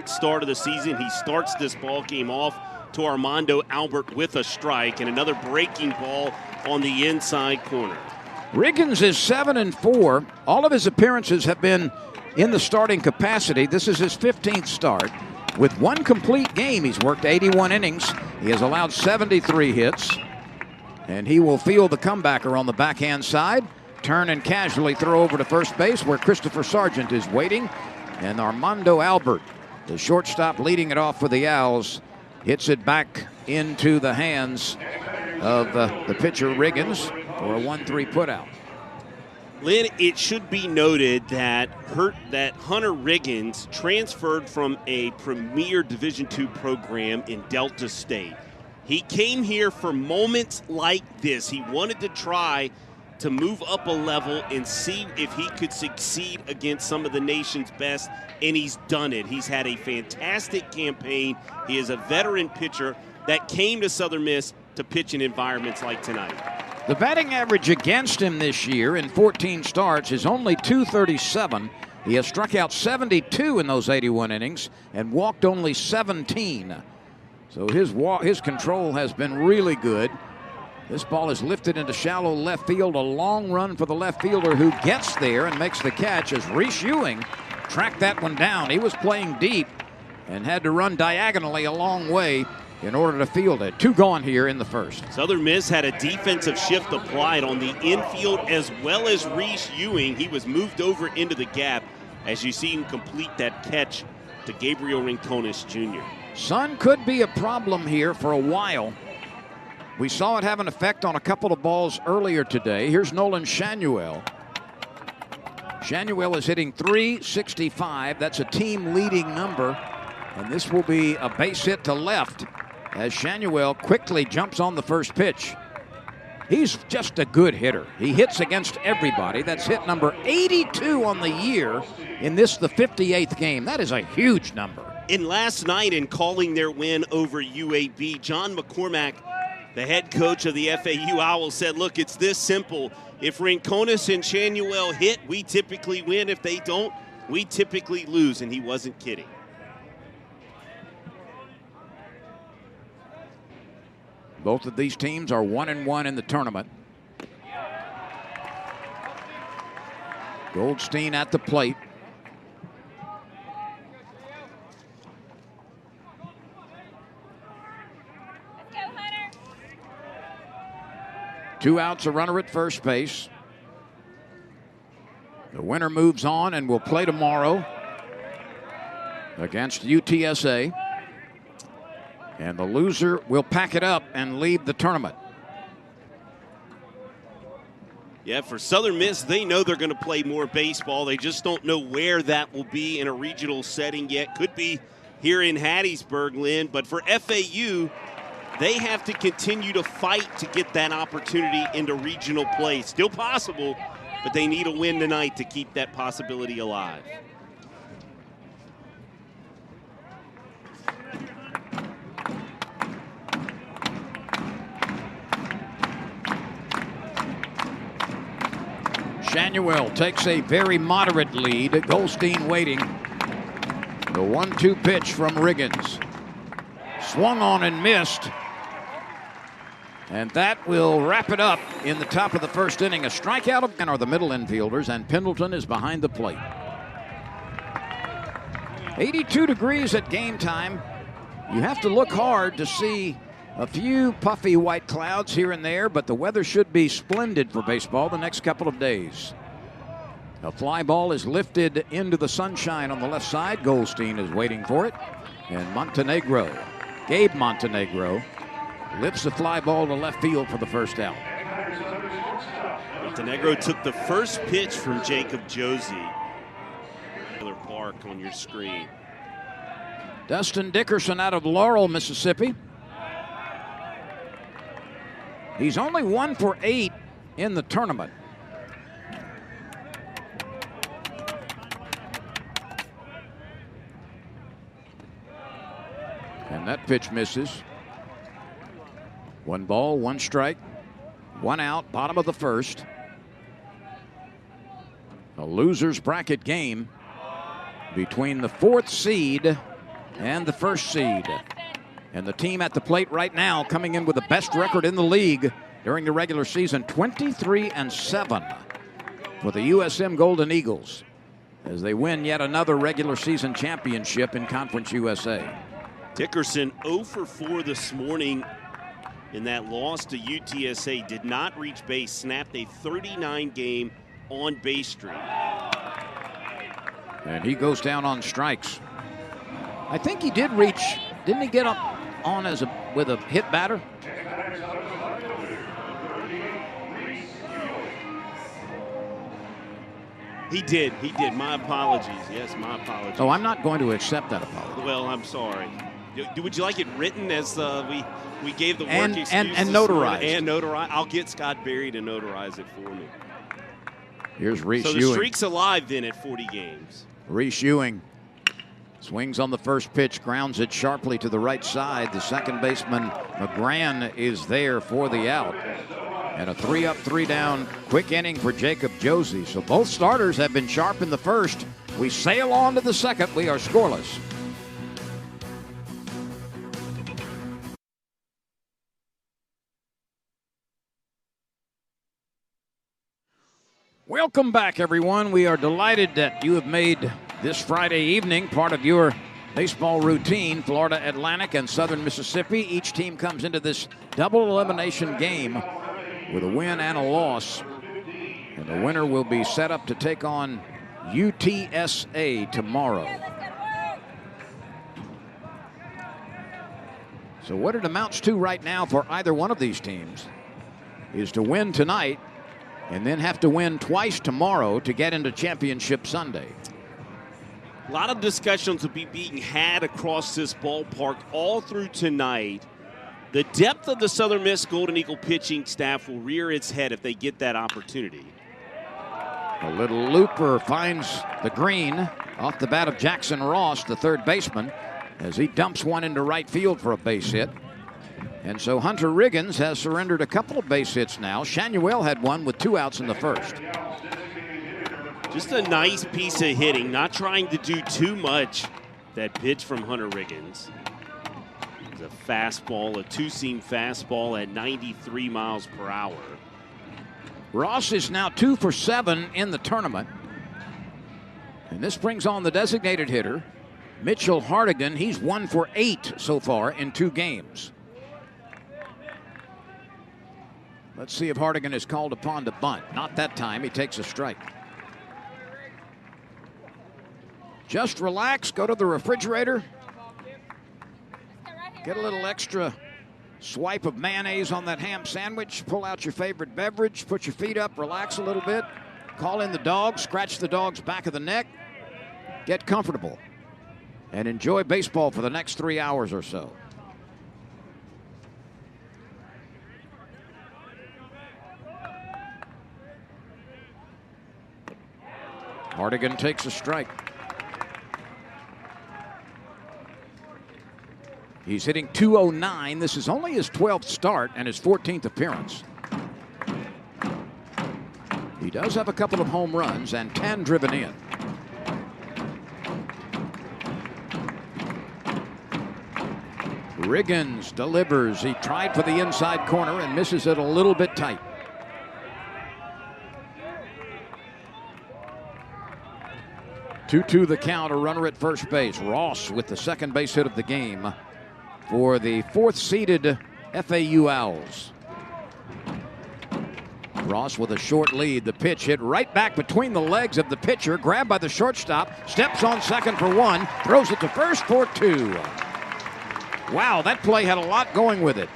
Start of the season. He starts this ball game off to Armando Albert with a strike and another breaking ball on the inside corner. Riggins is 7-4. All of his appearances have been in the starting capacity. This is his 15th start. With one complete game, he's worked 81 innings. He has allowed 73 hits. And he will field the comebacker on the backhand side. Turn and casually throw over to first base where Christopher Sargent is waiting. And Armando Albert, the shortstop leading it off for the Owls, hits it back into the hands of the pitcher Riggins for a 1-3 putout. Lynn, it should be noted that Hunter Riggins transferred from a premier Division II program in Delta State. He came here for moments like this. He wanted to try to move up a level and see if he could succeed against some of the nation's best, and he's done it. He's had a fantastic campaign. He is a veteran pitcher that came to Southern Miss to pitch in environments like tonight. The batting average against him this year in 14 starts is only .237. He has struck out 72 in those 81 innings and walked only 17. So his control has been really good. This ball is lifted into shallow left field. A long run for the left fielder who gets there and makes the catch as Reese Ewing tracked that one down. He was playing deep and had to run diagonally a long way in order to field it. 2 gone here in the first. Southern Miss had a defensive shift applied on the infield as well as Reese Ewing. He was moved over into the gap as you see him complete that catch to Gabriel Rincones Jr. Sun could be a problem here for a while. We saw it have an effect on a couple of balls earlier today. Here's Nolan Shanuel. Shanuel is hitting .365. That's a team-leading number. And this will be a base hit to left as Shanuel quickly jumps on the first pitch. He's just a good hitter. He hits against everybody. That's hit number 82 on the year in this, the 58th game. That is a huge number. And last night in calling their win over UAB, John McCormack, the head coach of the FAU Owls, said, look, it's this simple. If Rincones and Shanuel hit, we typically win. If they don't, we typically lose. And he wasn't kidding. Both of these teams are 1-1 in the tournament. Goldstein at the plate. Two outs, a runner at first base. The winner moves on and will play tomorrow against UTSA. And the loser will pack it up and leave the tournament. Yeah, for Southern Miss, they know they're going to play more baseball. They just don't know where that will be in a regional setting yet. Could be here in Hattiesburg, Lynn. But for FAU, they have to continue to fight to get that opportunity into regional play. Still possible, but they need a win tonight to keep that possibility alive. Shanuel takes a very moderate lead. Goldstein waiting. The 1-2 pitch from Riggins. Swung on and missed. And that will wrap it up in the top of the first inning. A strikeout of are the middle infielders, and Pendleton is behind the plate. 82 degrees at game time. You have to look hard to see a few puffy white clouds here and there, but the weather should be splendid for baseball the next couple of days. A fly ball is lifted into the sunshine on the left side. Goldstein is waiting for it. And Gabe Montenegro, lifts the fly ball to left field for the first out. Montenegro took the first pitch from Jacob Josie. Park on your screen. Dustin Dickerson out of Laurel, Mississippi. He's only 1 for 8 in the tournament. And that pitch misses. 1 ball, 1 strike, 1 out, bottom of the first. A loser's bracket game between the 4th seed and the first seed. And the team at the plate right now coming in with the best record in the league during the regular season, 23-7 for the USM Golden Eagles as they win yet another regular season championship in Conference USA. Dickerson 0 for 4 this morning in that loss to UTSA. Did not reach base, snapped a 39-game on-base streak. And he goes down on strikes. I think he did reach, didn't he get up on with a hit batter? He did. My apologies. Yes, my apologies. Oh, I'm not going to accept that apology. Well, I'm sorry. Would you like it written as we gave the work excuse? And notarized. And notarized. I'll get Scott Berry to notarize it for me. Here's Reese Ewing. So the streak's alive then at 40 games. Reese Ewing swings on the first pitch, grounds it sharply to the right side. The second baseman, McGran, is there for the out. And a 3-up, 3-down quick inning for Jacob Josie. So both starters have been sharp in the first. We sail on to the second. We are scoreless. Welcome back, everyone. We are delighted that you have made this Friday evening part of your baseball routine. Florida Atlantic and Southern Mississippi. Each team comes into this double elimination game with a win and a loss. And the winner will be set up to take on UTSA tomorrow. So what it amounts to right now for either one of these teams is to win tonight and then have to win twice tomorrow to get into Championship Sunday. A lot of discussions will be being had across this ballpark all through tonight. The depth of the Southern Miss Golden Eagle pitching staff will rear its head if they get that opportunity. A little looper finds the green off the bat of Jackson Ross, the third baseman, as he dumps one into right field for a base hit. And so Hunter Riggins has surrendered a couple of base hits now. Shanuel had one with 2 outs in the first. Just a nice piece of hitting, not trying to do too much. That pitch from Hunter Riggins. A fastball, a two-seam fastball at 93 miles per hour. Ross is now 2 for 7 in the tournament. And this brings on the designated hitter, Mitchell Hartigan. He's 1 for 8 so far in 2 games. Let's see if Hartigan is called upon to bunt. Not that time. He takes a strike. Just relax, go to the refrigerator. Get a little extra swipe of mayonnaise on that ham sandwich. Pull out your favorite beverage. Put your feet up. Relax a little bit. Call in the dog. Scratch the dog's back of the neck. Get comfortable. And enjoy baseball for the next 3 hours or so. Hartigan takes a strike. He's hitting .209. This is only his 12th start and his 14th appearance. He does have a couple of home runs and 10 driven in. Riggins delivers. He tried for the inside corner and misses it a little bit tight. Two-two the count, a runner at first base. Ross with the second base hit of the game for the 4th-seeded FAU Owls. Ross with a short lead. The pitch hit right back between the legs of the pitcher. Grabbed by the shortstop. Steps on second for 1. Throws it to first for 2. Wow, that play had a lot going with it.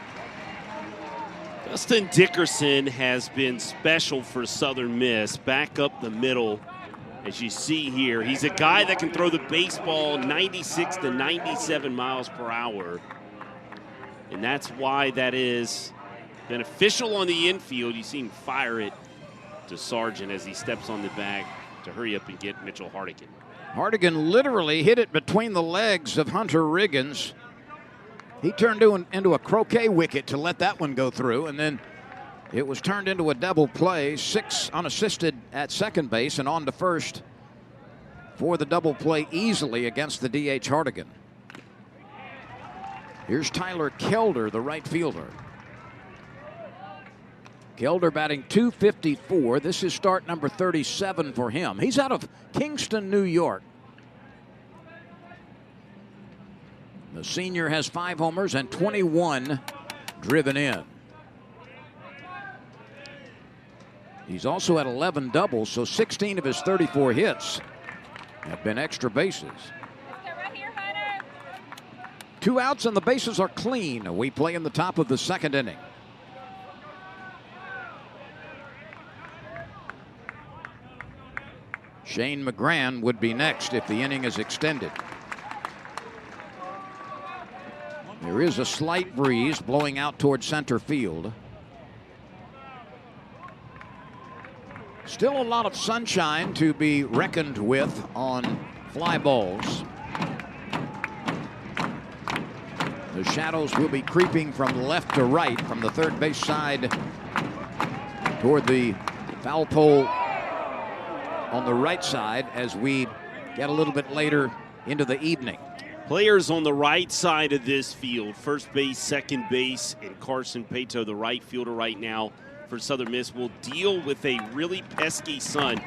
Dustin Dickerson has been special for Southern Miss. Back up the middle, as you see here. He's a guy that can throw the baseball 96 to 97 miles per hour. And that's why that is beneficial on the infield. You see him fire it to Sargent as he steps on the bag to hurry up and get Mitchell Hartigan. Hartigan literally hit it between the legs of Hunter Riggins. He turned into a croquet wicket to let that one go through, and then it was turned into a double play. 6 unassisted at second base and on to first for the double play easily against the DH Hartigan. Here's Tyler Kelder, the right fielder. Kelder batting .254. This is start number 37 for him. He's out of Kingston, New York. The senior has 5 homers and 21 driven in. He's also had 11 doubles, so 16 of his 34 hits have been extra bases. 2 outs and the bases are clean. We play in the top of the 2nd inning. Shane McGrann would be next if the inning is extended. There is a slight breeze blowing out towards center field. Still a lot of sunshine to be reckoned with on fly balls. The shadows will be creeping from left to right from the third base side toward the foul pole on the right side as we get a little bit later into the evening. Players on the right side of this field, first base, second base, and Carson Pato, the right fielder right now for Southern Miss, will deal with a really pesky sun.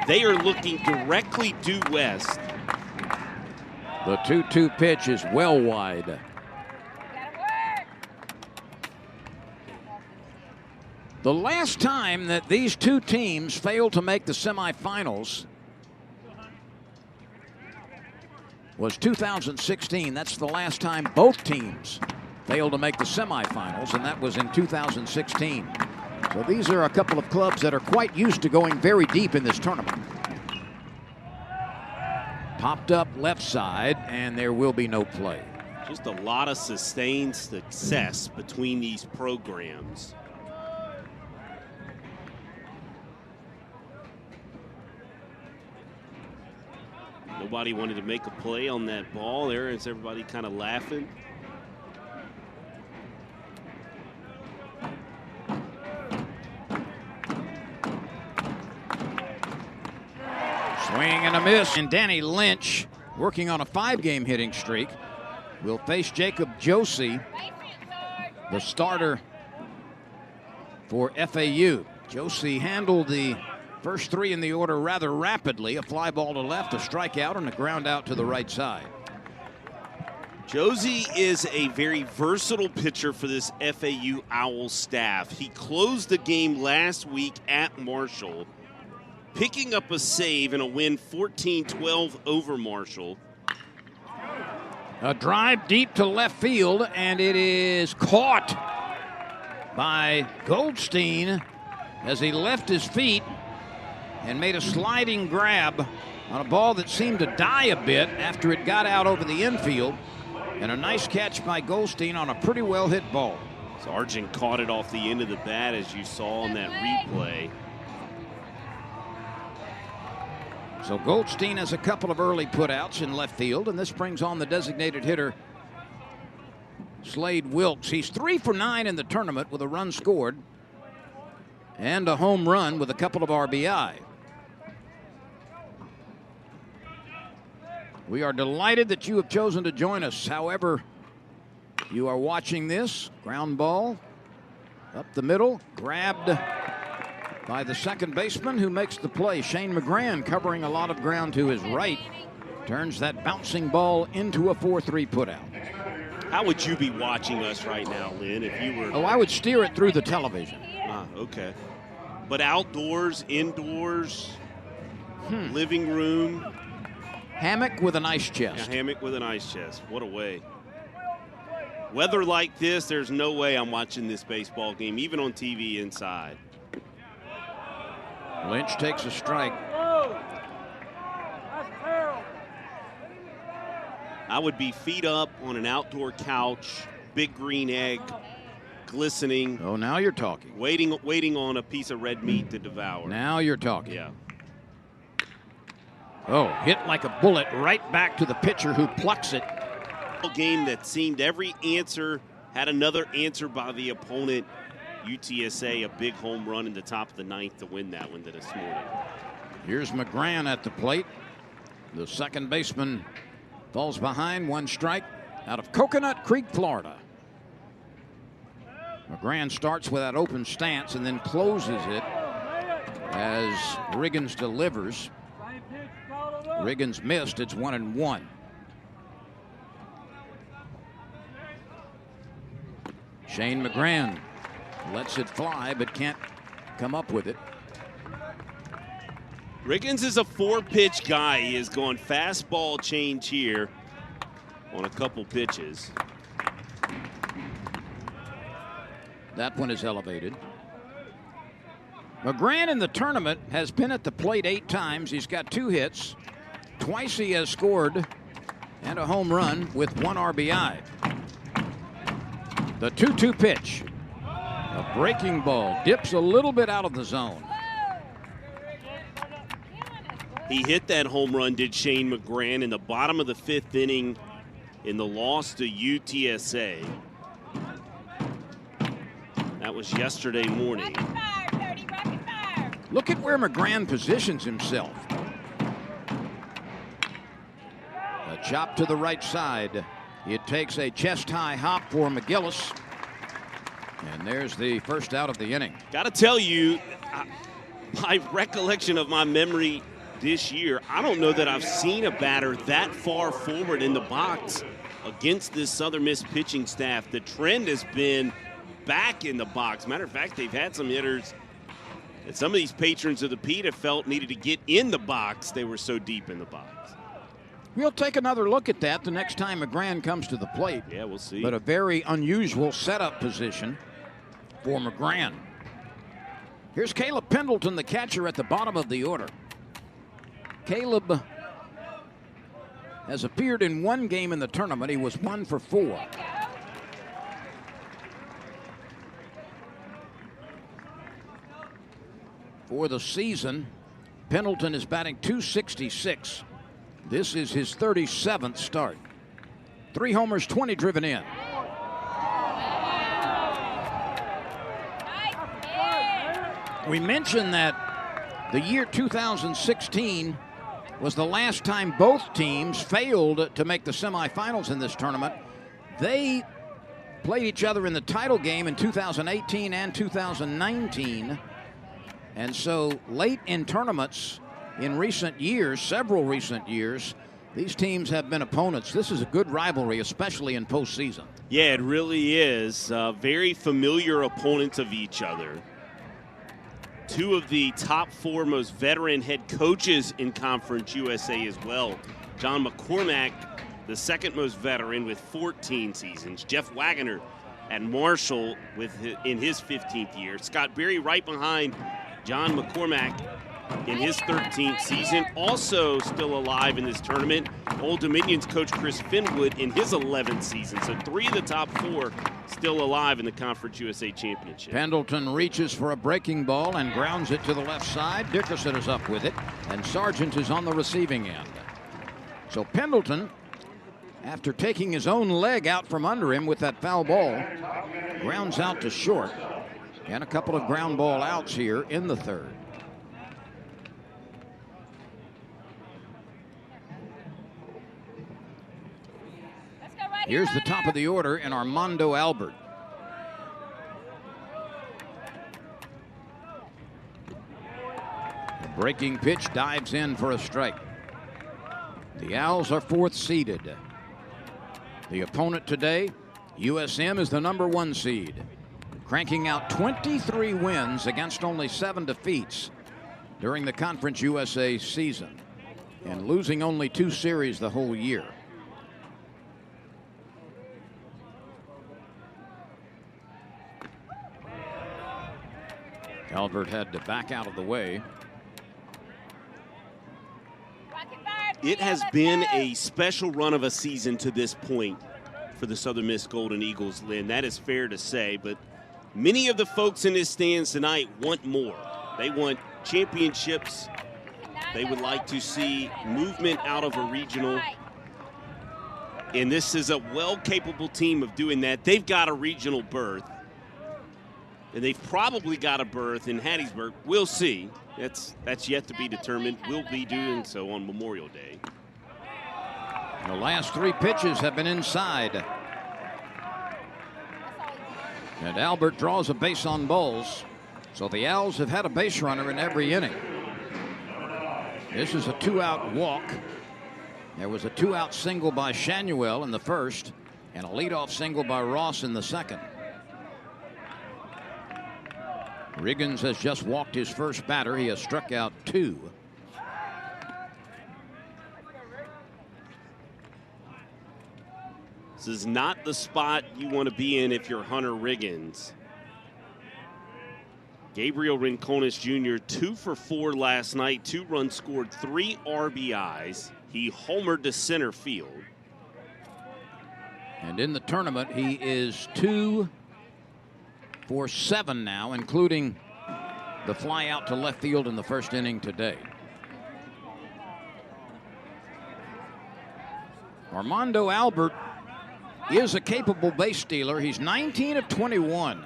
They are looking directly due west. The 2-2 pitch is well wide. The last time that these two teams failed to make the semifinals was 2016. That's the last time both teams failed to make the semifinals, and that was in 2016. So these are a couple of clubs that are quite used to going very deep in this tournament. Popped up left side, and there will be no play. Just a lot of sustained success between these programs. Nobody wanted to make a play on that ball. There is everybody kind of laughing. Swing and a miss. And Danny Lynch, working on a 5-game hitting streak, will face Jacob Josie, the starter for FAU. Josie handled the first 3 in the order rather rapidly. A fly ball to left, a strikeout, and a ground out to the right side. Josie is a very versatile pitcher for this FAU Owls staff. He closed the game last week at Marshall, picking up a save and a win 14-12 over Marshall. A drive deep to left field, and it is caught by Goldstein as he left his feet and made a sliding grab on a ball that seemed to die a bit after it got out over the infield. And a nice catch by Goldstein on a pretty well hit ball. Sargent caught it off the end of the bat, as you saw on that replay. So Goldstein has a couple of early putouts in left field, and this brings on the designated hitter, Slade Wilkes. He's 3 for 9 in the tournament with a run scored and a home run with a couple of RBI. We are delighted that you have chosen to join us. However, you are watching this. Ground ball up the middle, grabbed by the second baseman who makes the play. Shane McGrann, covering a lot of ground to his right, turns that bouncing ball into a 4-3 putout. How would you be watching us right now, Lynn, if you were? Oh, I would steer it through the television. Ah, okay. But outdoors, indoors, living room. Hammock with an ice chest. A hammock with an ice chest. What a way. Weather like this, there's no way I'm watching this baseball game, even on TV inside. Lynch takes a strike. I would be feet up on an outdoor couch, big green egg, glistening. Oh, now you're talking. Waiting on a piece of red meat to devour. Now you're talking. Yeah. Oh, hit like a bullet right back to the pitcher who plucks it. A game that seemed every answer had another answer by the opponent. UTSA, a big home run in the top of the 9th to win that one this morning. Here's McGrann at the plate. The second baseman falls behind, 1 strike. out of Coconut Creek, Florida. McGrann starts with that open stance and then closes it as Riggins delivers. Riggins missed. It's 1-1. Shane McGrann lets it fly but can't come up with it. Riggins is a 4-pitch guy. He has gone fastball change here on a couple pitches. That one is elevated. McGrann in the tournament has been at the plate 8 times. He's got 2 hits. Twice he has scored and a home run with 1 RBI. The 2-2 pitch. A breaking ball. Dips a little bit out of the zone. He hit that home run, did Shane McGrann, in the bottom of the 5th inning in the loss to UTSA. That was yesterday morning. Look at where McGrann positions himself. A chop to the right side. It takes a chest-high hop for McGillis. And there's the first out of the inning. Got to tell you, my recollection of my memory this year, I don't know that I've seen a batter that far forward in the box against this Southern Miss pitching staff. The trend has been back in the box. Matter of fact, they've had some hitters that some of these patrons of the Pete have felt needed to get in the box. They were so deep in the box. We'll take another look at that the next time McGrann comes to the plate. Yeah, we'll see. But a very unusual setup position for McGrann. Here's Caleb Pendleton, the catcher, at the bottom of the order. Caleb has appeared in 1 game in the tournament. He was 1 for 4. For the season, Pendleton is batting .266. This is his 37th start. 3 homers, 20 driven in. We mentioned that the year 2016 was the last time both teams failed to make the semifinals in this tournament. They played each other in the title game in 2018 and 2019. And so late in tournaments in recent years, several recent years, these teams have been opponents. This is a good rivalry, especially in postseason. Yeah, it really is. Very familiar opponents of each other. 2 of the top 4 most veteran head coaches in Conference USA as well. John McCormack, the 2nd most veteran with 14 seasons. Jeff Wagoner at Marshall in his 15th year. Scott Berry right behind John McCormack in his 13th season. Also still alive in this tournament, Old Dominion's coach Chris Finwood in his 11th season. So 3 of the top 4 still alive in the Conference USA Championship. Pendleton reaches for a breaking ball and grounds it to the left side. Dickerson is up with it, and Sargent is on the receiving end. So Pendleton, after taking his own leg out from under him with that foul ball, grounds out to short. And a couple of ground ball outs here in the 3rd. Here's the top of the order in Armando Albert. The breaking pitch dives in for a strike. The Owls are 4th seeded. The opponent today, USM, is the number 1 seed, cranking out 23 wins against only 7 defeats during the Conference USA season and losing only 2 series the whole year. Albert had to back out of the way. It has been a special run of a season to this point for the Southern Miss Golden Eagles, Lynn. That is fair to say, but many of the folks in this stands tonight want more. They want championships. They would like to see movement out of a regional. And this is a well-capable team of doing that. They've got a regional berth. And they've probably got a berth in Hattiesburg. We'll see. That's yet to be determined. We'll be doing so on Memorial Day. The last 3 pitches have been inside. And Albert draws a base on balls. So the Owls have had a base runner in every inning. This is a 2-out walk. There was a 2-out single by Shanuel in the first and a leadoff single by Ross in the second. Riggins has just walked his first batter. He has struck out 2. This is not the spot you want to be in if you're Hunter Riggins. Gabriel Rincones Jr. 2 for 4 last night. 2 runs scored, 3 RBIs. He homered to center field. And in the tournament, he is 2 for 7 now, including the fly out to left field in the first inning today. Armando Albert is a capable base stealer. He's 19 of 21.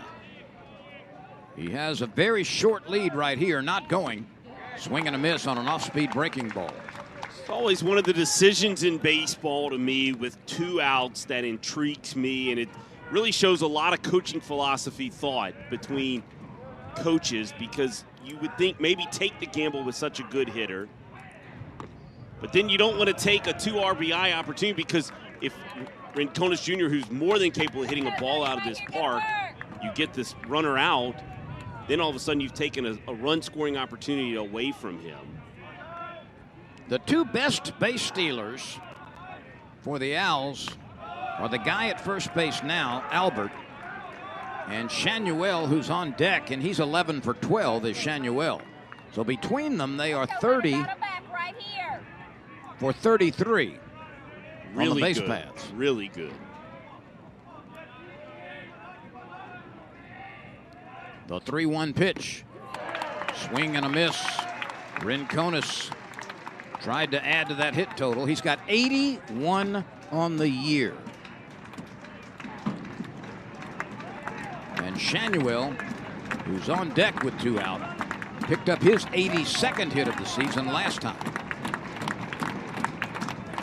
He has a very short lead right here, not going. Swing and a miss on an off-speed breaking ball. It's always one of the decisions in baseball to me with 2 outs that intrigues me, and it really shows a lot of coaching philosophy thought between coaches, because you would think maybe take the gamble with such a good hitter, but then you don't want to take a 2 RBI opportunity, because if Rincones Jr., who's more than capable of hitting a ball out of this park, you get this runner out, then all of a sudden you've taken a run-scoring opportunity away from him. The 2 best base stealers for the Owls are the guy at first base now, Albert, and Shanuel, who's on deck, and he's 11 for 12 is Shanuel. So between them, they are 30 for 33 really on the base good. paths. Really good. The 3-1 pitch. Swing and a miss. Rincones tried to add to that hit total. He's got 81 on the year. And Shanuel, who's on deck with 2 out, picked up his 82nd hit of the season last time.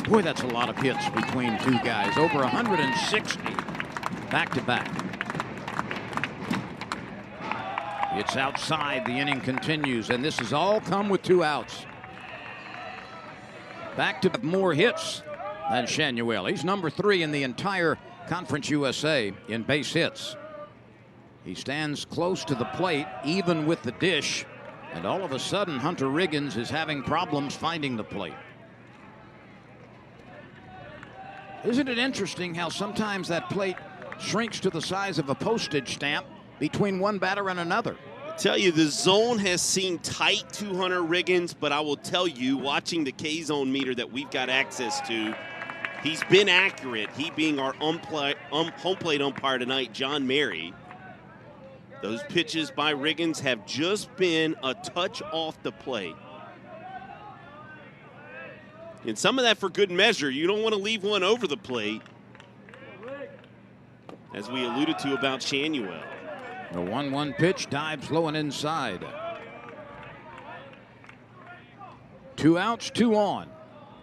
Boy, that's a lot of hits between 2 guys. Over 160 back-to-back. It's outside. The inning continues, and this has all come with 2 outs. Back to more hits than Shanuel. He's number 3 in the entire Conference USA in base hits. He stands close to the plate, even with the dish, and all of a sudden Hunter Riggins is having problems finding the plate. Isn't it interesting how sometimes that plate shrinks to the size of a postage stamp between one batter and another? I tell you, the zone has seemed tight to Hunter Riggins, but I will tell you, watching the K-zone meter that we've got access to, he's been accurate. He being our home plate umpire tonight, John Mary. Those pitches by Riggins have just been a touch off the plate. And some of that for good measure. You don't want to leave one over the plate, as we alluded to about Shanuel. The 1-1 pitch dives low and inside. 2 outs, 2 on.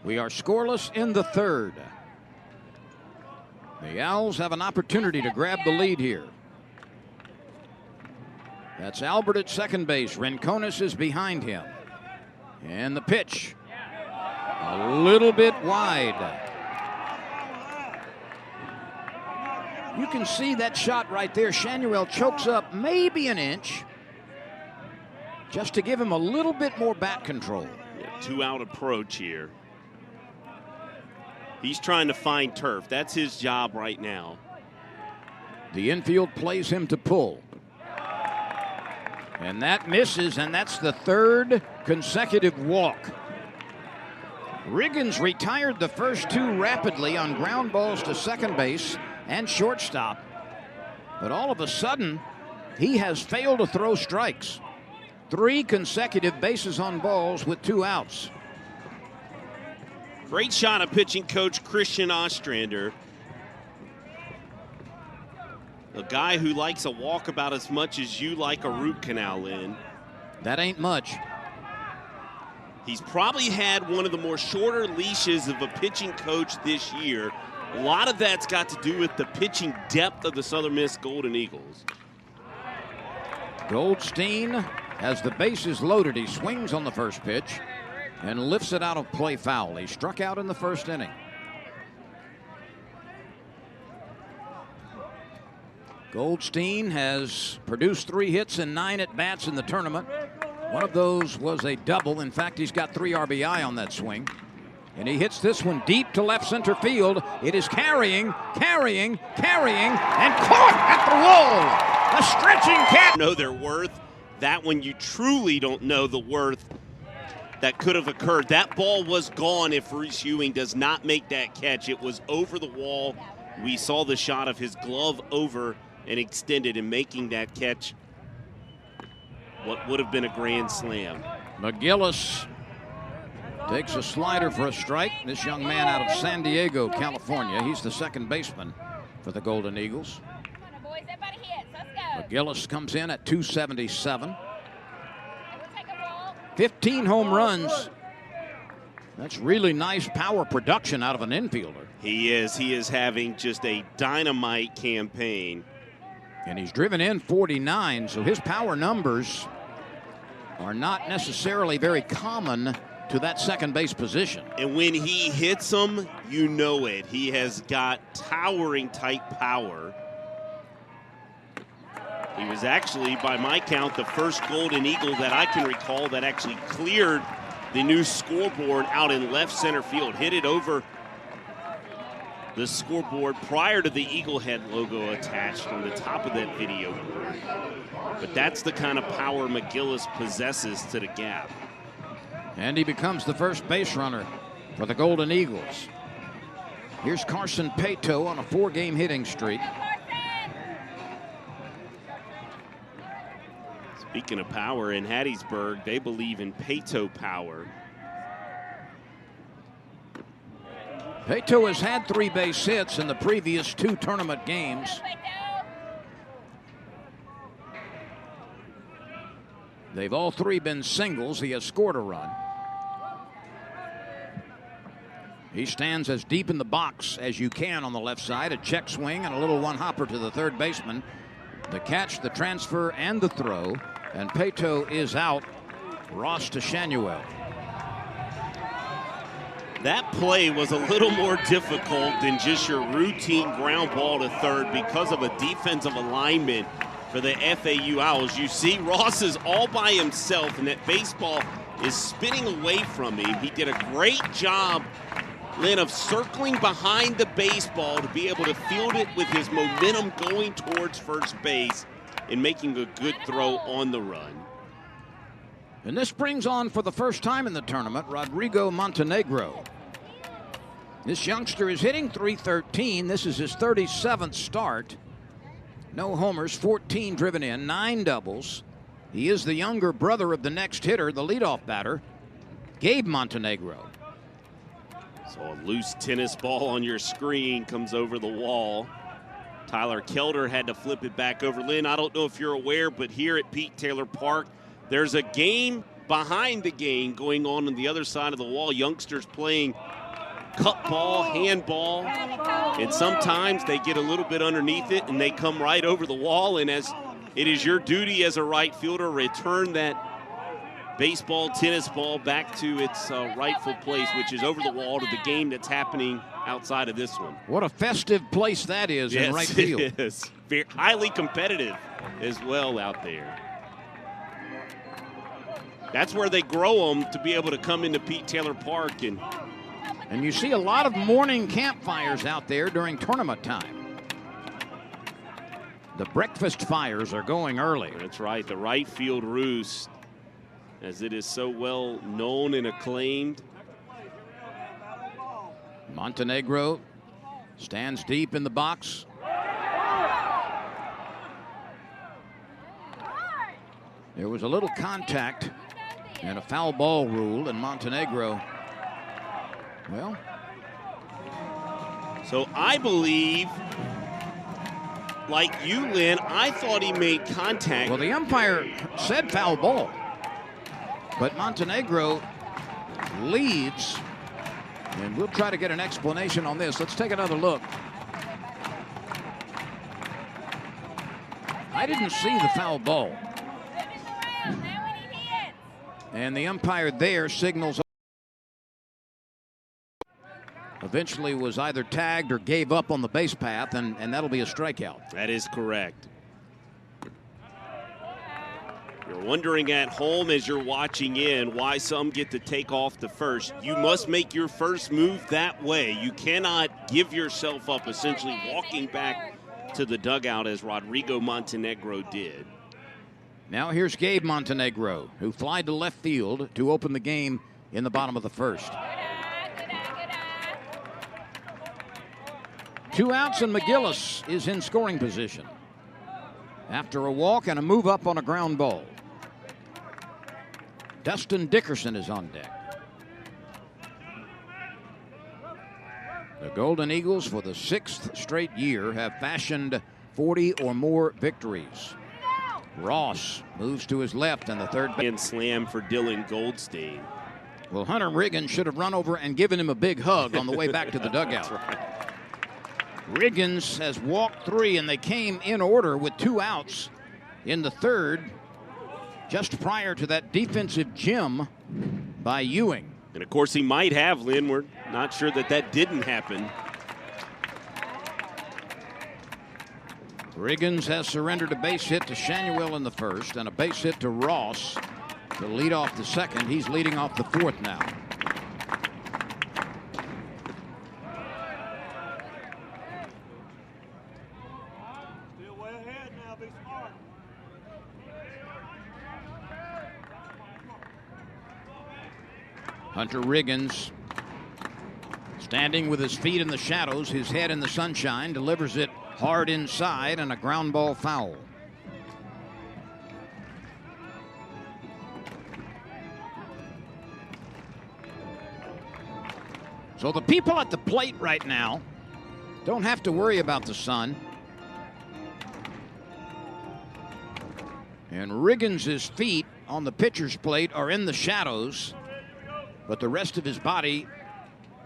We are scoreless in the 3rd. The Owls have an opportunity to grab the lead here. That's Albert at second base. Rincones is behind him. And the pitch. A little bit wide. You can see that shot right there. Shanuel chokes up maybe an inch just to give him a little bit more bat control. Yeah, 2-out approach here. He's trying to find turf. That's his job right now. The infield plays him to pull. And that misses, and that's the 3rd consecutive walk. Riggins retired the first 2 rapidly on ground balls to second base and shortstop. But all of a sudden, he has failed to throw strikes. 3 consecutive bases on balls with 2 outs. Great shot of pitching coach Christian Ostrander. A guy who likes a walk about as much as you like a root canal in. That ain't much. He's probably had one of the more shorter leashes of a pitching coach this year. A lot of that's got to do with the pitching depth of the Southern Miss Golden Eagles. Goldstein has the bases loaded. He swings on the first pitch and lifts it out of play foul. He struck out in the first inning. Goldstein has produced 3 hits and 9 at-bats in the tournament. One of those was a double. In fact, he's got 3 RBI on that swing. And he hits this one deep to left center field. It is carrying, and caught at the wall. A stretching catch. Know their worth. That one you truly don't know the worth that could have occurred. That ball was gone if Reese Ewing does not make that catch. It was over the wall. We saw the shot of his glove over and extended and making that catch. What would have been a grand slam. McGillis takes a slider for a strike. This young man out of San Diego, California. He's the second baseman for the Golden Eagles. McGillis comes in at 277. 15 home runs. That's really nice power production out of an infielder. He is. He is having just a dynamite campaign. And he's driven in 49, so his power numbers are not necessarily very common to that second base position. And when he hits them, you know it. He has got towering type power. He was actually, by my count, the first Golden Eagle that I can recall that actually cleared the new scoreboard out in left center field. Hit it over the scoreboard prior to the Eagle Head logo attached on the top of that video board. But that's the kind of power McGillis possesses to the gap. And he becomes the first base runner for the Golden Eagles. Here's Carson Paetow on a 4-game hitting streak. Speaking of power, in Hattiesburg, they believe in Paetow power. Paetow has had 3 base hits in the previous 2 tournament games. They've all 3 been singles. He has scored a run. He stands as deep in the box as you can on the left side. A check swing and a little one-hopper to the third baseman. The catch, the transfer, and the throw. And Paetow is out. Ross to Shanuel. That play was a little more difficult than just your routine ground ball to third because of a defensive alignment for the FAU Owls. You see Ross is all by himself, and that baseball is spinning away from him. He did a great job, Lynn, of circling behind the baseball to be able to field it with his momentum going towards first base and making a good throw on the run. And this brings on, for the first time in the tournament, Rodrigo Montenegro. This youngster is hitting .313. This is his 37th start. No homers, 14 driven in, 9 doubles. He is the younger brother of the next hitter, the leadoff batter, Gabe Montenegro. So a loose tennis ball on your screen comes over the wall. Tyler Kelder had to flip it back over. Lynn, I don't know if you're aware, but here at Pete Taylor Park, there's a game behind the game going on the other side of the wall. Youngsters playing cup ball, handball, and sometimes they get a little bit underneath it and they come right over the wall. And as it is your duty as a right fielder, return that baseball, tennis ball back to its rightful place, which is over the wall to the game that's happening outside of this one. What a festive place that is. Yes, in right field. It is. Very highly competitive as well out there. That's where they grow them to be able to come into Pete Taylor Park. And you see a lot of morning campfires out there during tournament time. The breakfast fires are going early. That's right, the right field roost, as it is so well known and acclaimed. Montenegro stands deep in the box. There was a little contact and a foul ball rule, and Montenegro, well. So I believe, like you, Lynn, I thought he made contact. Well, the umpire said foul ball, but Montenegro leads. And we'll try to get an explanation on this. Let's take another look. I didn't see the foul ball. And the umpire there signals eventually was either tagged or gave up on the base path, and that'll be a strikeout. That is correct. You're wondering at home as you're watching in why some get to take off the first. You must make your first move that way. You cannot give yourself up, essentially walking back to the dugout as Rodrigo Montenegro did. Now here's Gabe Montenegro, who flied to left field to open the game in the bottom of the first. 2 outs, and McGillis is in scoring position after a walk and a move up on a ground ball. Dustin Dickerson is on deck. The Golden Eagles, for the 6th straight year, have fashioned 40 or more victories. Ross moves to his left, and the third and slam for Dylan Goldstein. Well, Hunter Riggins should have run over and given him a big hug on the way back to the dugout. Right. Riggins has walked 3, and they came in order with 2 outs in the third, just prior to that defensive gem by Ewing. And of course he might have, Lynn. We're not sure that didn't happen. Riggins has surrendered a base hit to Shanuel in the first and a base hit to Ross to lead off the second. He's leading off the fourth now. Still way ahead now, be smart. Hunter Riggins, standing with his feet in the shadows, his head in the sunshine, delivers it hard inside, and a ground ball foul. So the people at the plate right now don't have to worry about the sun. And Riggins' feet on the pitcher's plate are in the shadows, but the rest of his body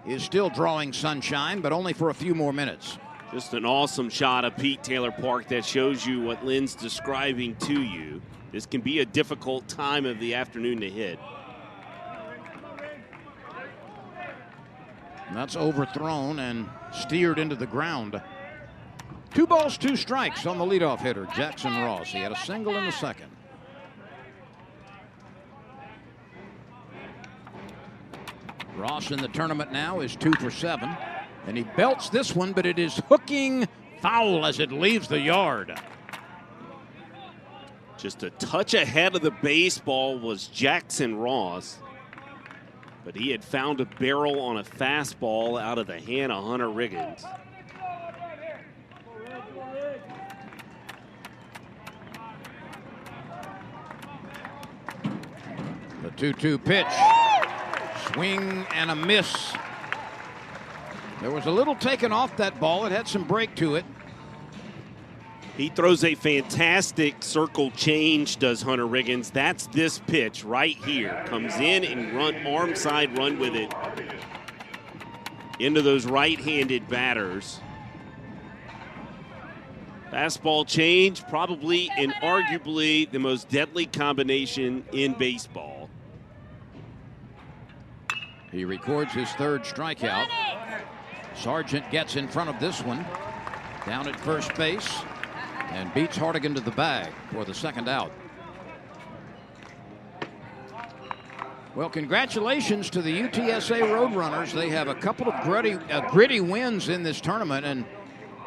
is still drawing sunshine, but only for a few more minutes. Just an awesome shot of Pete Taylor Park that shows you what Lynn's describing to you. This can be a difficult time of the afternoon to hit. And that's overthrown and steered into the ground. 2 balls, 2 strikes on the leadoff hitter, Jackson Ross. He had a single in the second. Ross in the tournament now is 2 for 7. And he belts this one, but it is hooking foul as it leaves the yard. Just a touch ahead of the baseball was Jackson Ross. But he had found a barrel on a fastball out of the hand of Hunter Riggins. The 2-2 pitch. Swing and a miss. There was a little taken off that ball. It had some break to it. He throws a fantastic circle change, does Hunter Riggins. That's this pitch right here. Comes in and arm side run with it into those right-handed batters. Fastball change, probably and arguably the most deadly combination in baseball. He records his 3rd strikeout. Sargent gets in front of this one, down at first base, and beats Hartigan to the bag for the 2nd out. Well, congratulations to the UTSA Roadrunners. They have a couple of gritty wins in this tournament, and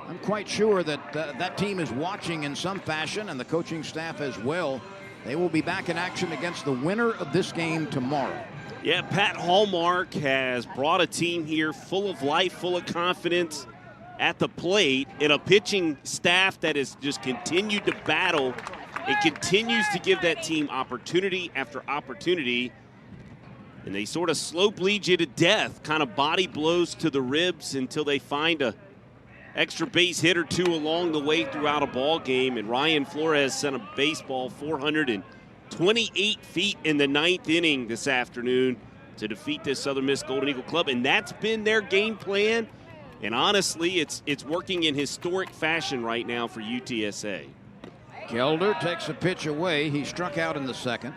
I'm quite sure that that team is watching in some fashion, and the coaching staff as well. They will be back in action against the winner of this game tomorrow. Yeah, Pat Hallmark has brought a team here full of life, full of confidence at the plate, and a pitching staff that has just continued to battle and continues to give that team opportunity after opportunity. And they sort of slow bleed you to death, kind of body blows to the ribs until they find a extra base hit or 2 along the way throughout a ball game. And Ryan Flores sent a baseball 428 feet in the 9th inning this afternoon to defeat this Southern Miss Golden Eagle club, and that's been their game plan. And honestly, it's working in historic fashion right now for UTSA. Kelder takes a pitch away. He struck out in the second.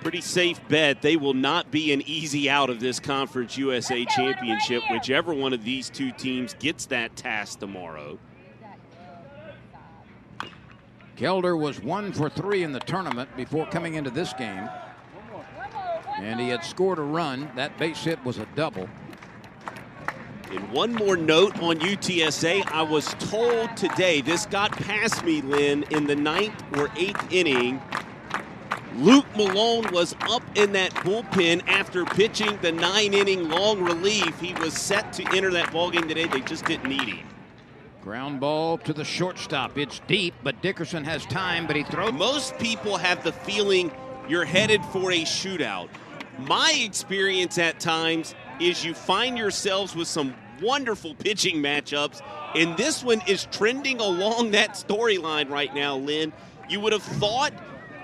Pretty safe bet they will not be an easy out of this Conference USA Championship, whichever one of these two teams gets that task tomorrow. Kelder was 1 for 3 in the tournament before coming into this game. And he had scored a run. That base hit was a double. And one more note on UTSA. I was told today, this got past me, Lynn, in the 9th or 8th inning, Luke Malone was up in that bullpen after pitching the 9-inning long relief. He was set to enter that ballgame today. They just didn't need him. Ground ball to the shortstop. It's deep, but Dickerson has time, but he throws. Most people have the feeling you're headed for a shootout. My experience at times is you find yourselves with some wonderful pitching matchups, and this one is trending along that storyline right now, Lynn. You would have thought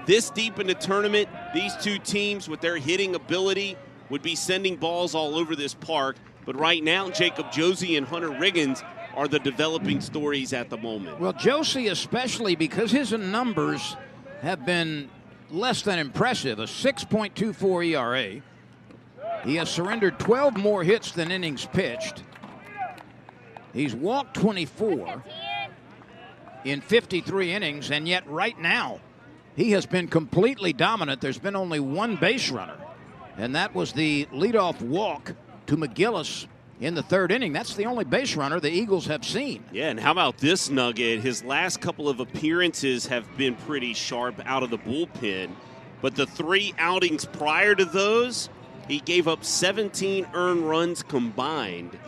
this deep in the tournament, these two teams with their hitting ability would be sending balls all over this park. But right now, Jacob Josie and Hunter Riggins are the developing stories at the moment. Well, Josie especially, because his numbers have been less than impressive. A 6.24 ERA. He has surrendered 12 more hits than innings pitched. He's walked 24 in 53 innings, and yet right now, he has been completely dominant. There's been only one base runner, and that was the leadoff walk to McGillis in the 3rd inning. That's the only base runner the Eagles have seen. Yeah, and how about this nugget? His last couple of appearances have been pretty sharp out of the bullpen, but the 3 outings prior to those, he gave up 17 earned runs combined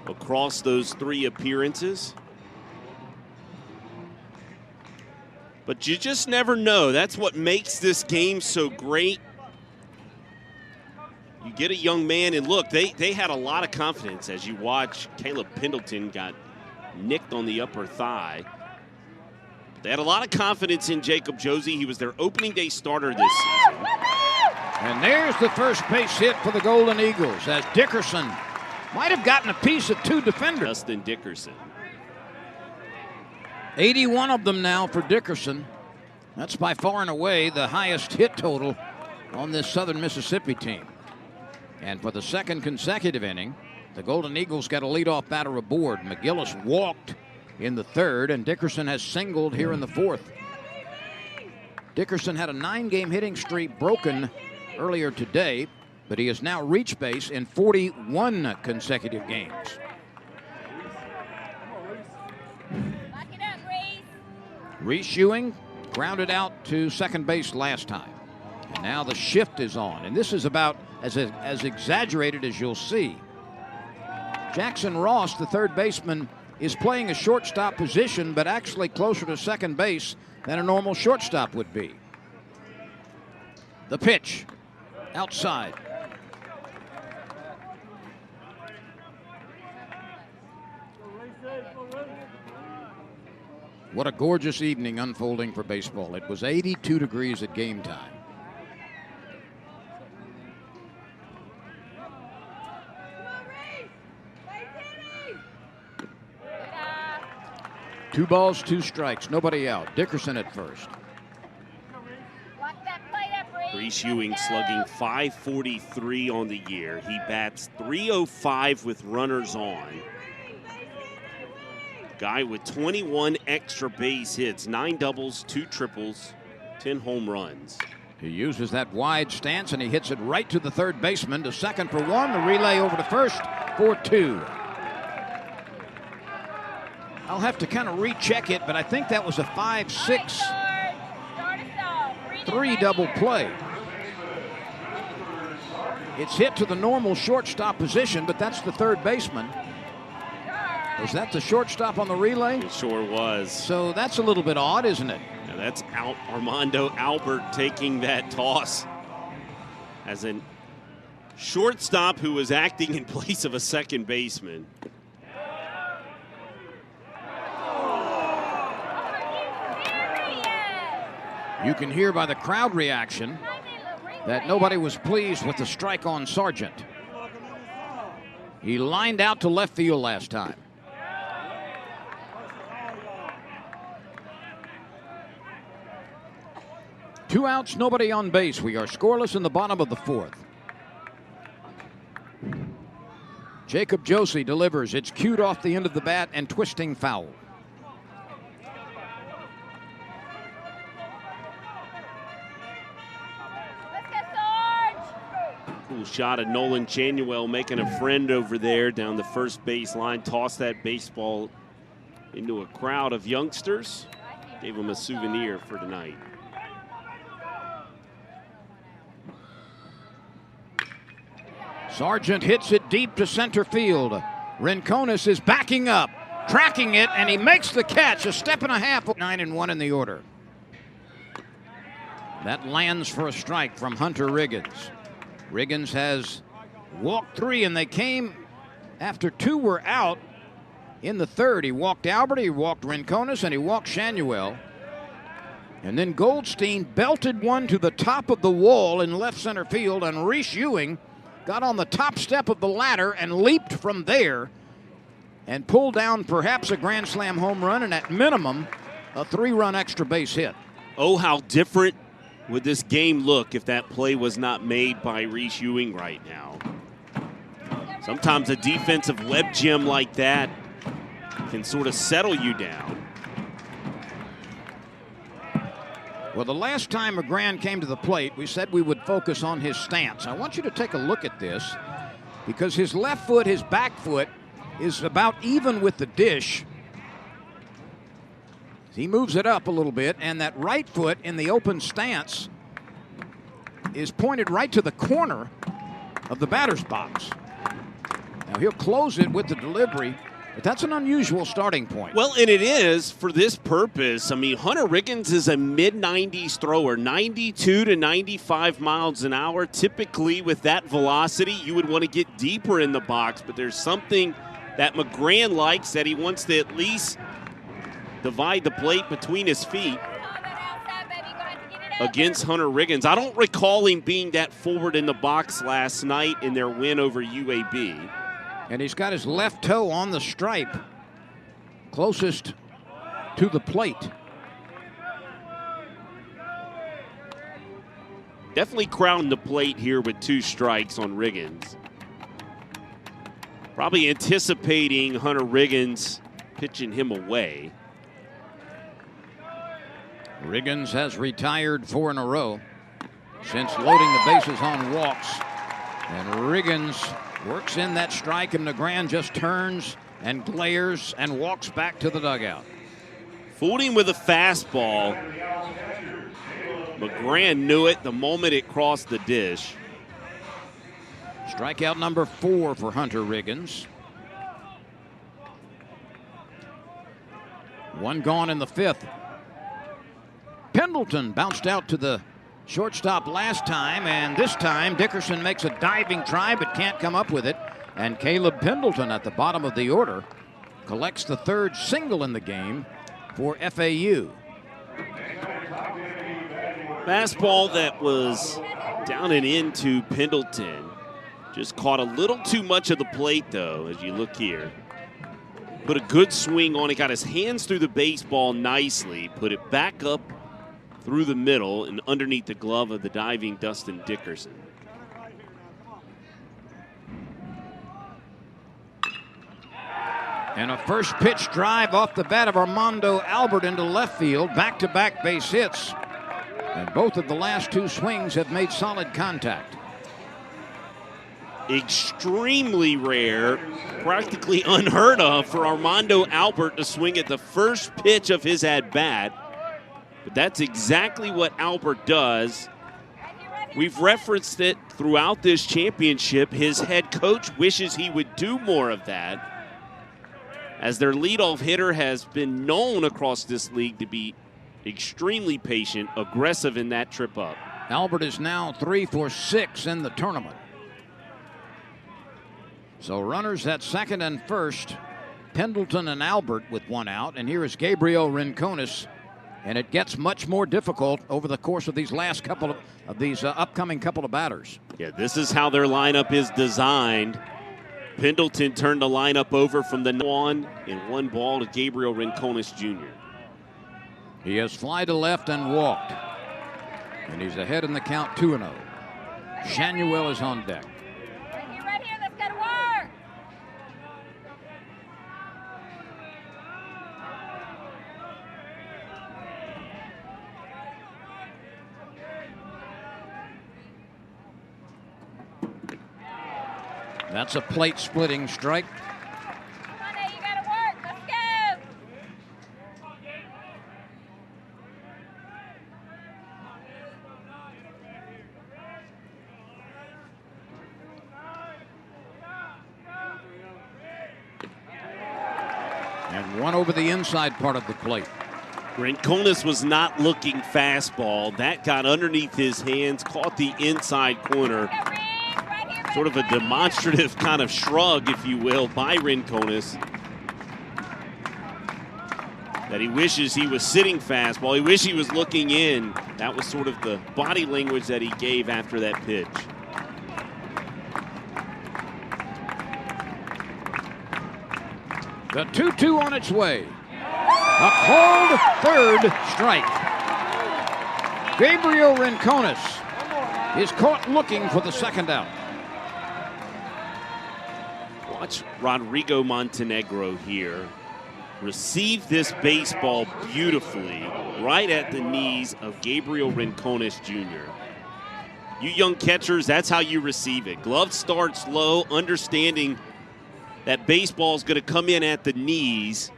across those 3 appearances. But you just never know. That's what makes this game so great. You get a young man, and look, they had a lot of confidence as you watch. Caleb Pendleton got nicked on the upper thigh. They had a lot of confidence in Jacob Josie. He was their opening day starter this season. And there's the first base hit for the Golden Eagles as Dickerson might have gotten a piece of 2 defenders. Justin Dickerson. 81 of them now for Dickerson. That's by far and away the highest hit total on this Southern Mississippi team. And for the 2nd consecutive inning, the Golden Eagles got a leadoff batter aboard. McGillis walked in the 3rd, and Dickerson has singled here in the 4th. Dickerson had a 9-game hitting streak broken earlier today, but he has now reached base in 41 consecutive games. Reese Ewing grounded out to second base last time. And now the shift is on. And this is about as exaggerated as you'll see. Jackson Ross, the 3rd baseman, is playing a shortstop position, but actually closer to second base than a normal shortstop would be. The pitch outside. What a gorgeous evening unfolding for baseball. It was 82 degrees at game time. Two balls, 2 strikes, nobody out. Dickerson at first. Reese Ewing slugging .543 on the year. He bats .305 with runners on. Guy with 21 extra base hits, 9 doubles, 2 triples, 10 home runs. He uses that wide stance and he hits it right to the 3rd baseman. To second for 1, the relay over to first for 2. I'll have to kind of recheck it, but I think that was a 5-6 3 double play. It's hit to the normal shortstop position, but that's the 3rd baseman. Was that the shortstop on the relay? It sure was. So that's a little bit odd, isn't it? Now that's Armando Albert taking that toss as a shortstop who was acting in place of a second baseman. You can hear by the crowd reaction that nobody was pleased with the strike on Sargent. He lined out to left field last time. Two outs, nobody on base. We are scoreless in the bottom of the fourth. Jacob Josie delivers. It's cued off the end of the bat and twisting foul. Cool shot of Nolan Januel making a friend over there down the first base line. Tossed that baseball into a crowd of youngsters. Gave him a souvenir for tonight. Sargent hits it deep to center field. Rincones is backing up, tracking it, and he makes the catch. A step and a half. 9-1 in the order. That lands for a strike from Hunter Riggins. Riggins has walked 3, and they came after 2 were out in the third. He walked Albert, he walked Rincones, and he walked Shanuel. And then Goldstein belted one to the top of the wall in left center field, and Reese Ewing got on the top step of the ladder and leaped from there and pulled down perhaps a grand slam home run and at minimum a 3-run extra base hit. Oh, how different would this game look if that play was not made by Reese Ewing right now. Sometimes a defensive web gem like that can sort of settle you down. Well, the last time McGrann came to the plate, we said we would focus on his stance. I want you to take a look at this because his left foot, his back foot, is about even with the dish. He moves it up a little bit, and that right foot in the open stance is pointed right to the corner of the batter's box. Now he'll close it with the delivery, but that's an unusual starting point. Well, and it is for this purpose. I mean, Hunter Riggins is a mid-90s thrower, 92 to 95 miles an hour. Typically, with that velocity, you would want to get deeper in the box, but there's something that McGrann likes, that he wants to at least divide the plate between his feet against Hunter Riggins. I don't recall him being that forward in the box last night in their win over UAB. And he's got his left toe on the stripe, closest to the plate. Definitely crowding the plate here with 2 strikes on Riggins. Probably anticipating Hunter Riggins pitching him away. Riggins has retired 4 in a row since loading the bases on walks. And Riggins works in that strike, and McGrann just turns and glares and walks back to the dugout. Fooled him with a fastball. McGrann knew it the moment it crossed the dish. Strikeout number 4 for Hunter Riggins. 1 gone in the 5th. Pendleton bounced out to the shortstop last time, and this time Dickerson makes a diving try but can't come up with it. And Caleb Pendleton at the bottom of the order collects the 3rd single in the game for FAU. Fastball that was down and into Pendleton. Just caught a little too much of the plate, though, as you look here. Put a good swing on it, got his hands through the baseball nicely, put it back up through the middle and underneath the glove of the diving Dustin Dickerson. And a first pitch drive off the bat of Armando Albert into left field, back-to-back base hits. And both of the last 2 swings have made solid contact. Extremely rare, practically unheard of for Armando Albert to swing at the first pitch of his at-bat. But that's exactly what Albert does. We've referenced it throughout this championship. His head coach wishes he would do more of that, as their leadoff hitter has been known across this league to be extremely patient, aggressive in that trip up. Albert is now 3 for 6 in the tournament. So runners at second and first, Pendleton and Albert with 1 out. And here is Gabriel Rincones And it gets much more difficult over the course of these last couple of these upcoming couple of batters. Yeah, this is how their lineup is designed. Pendleton turned the lineup over from the on in 1 ball to Gabriel Rincones Jr. He has fly to left and walked. And he's ahead in the count 2-0. Shanuel is on deck. Right here, let's go to work. That's a plate splitting strike. Come on, Nate, you gotta work. Let's go. And one over the inside part of the plate. Rincones was not looking fastball. That got underneath his hands, caught the inside corner. Sort of a demonstrative kind of shrug, if you will, by Rincones. That he wishes he was sitting fastball. He wished he was looking in. That was sort of the body language that he gave after that pitch. The 2-2 on its way. A called third strike. Gabriel Rincones is caught looking for the second out. Watch Rodrigo Montenegro here receive this baseball beautifully right at the knees of Gabriel Rincones Jr. You young catchers, that's how you receive it. Glove starts low, understanding that baseball is going to come in at the knees.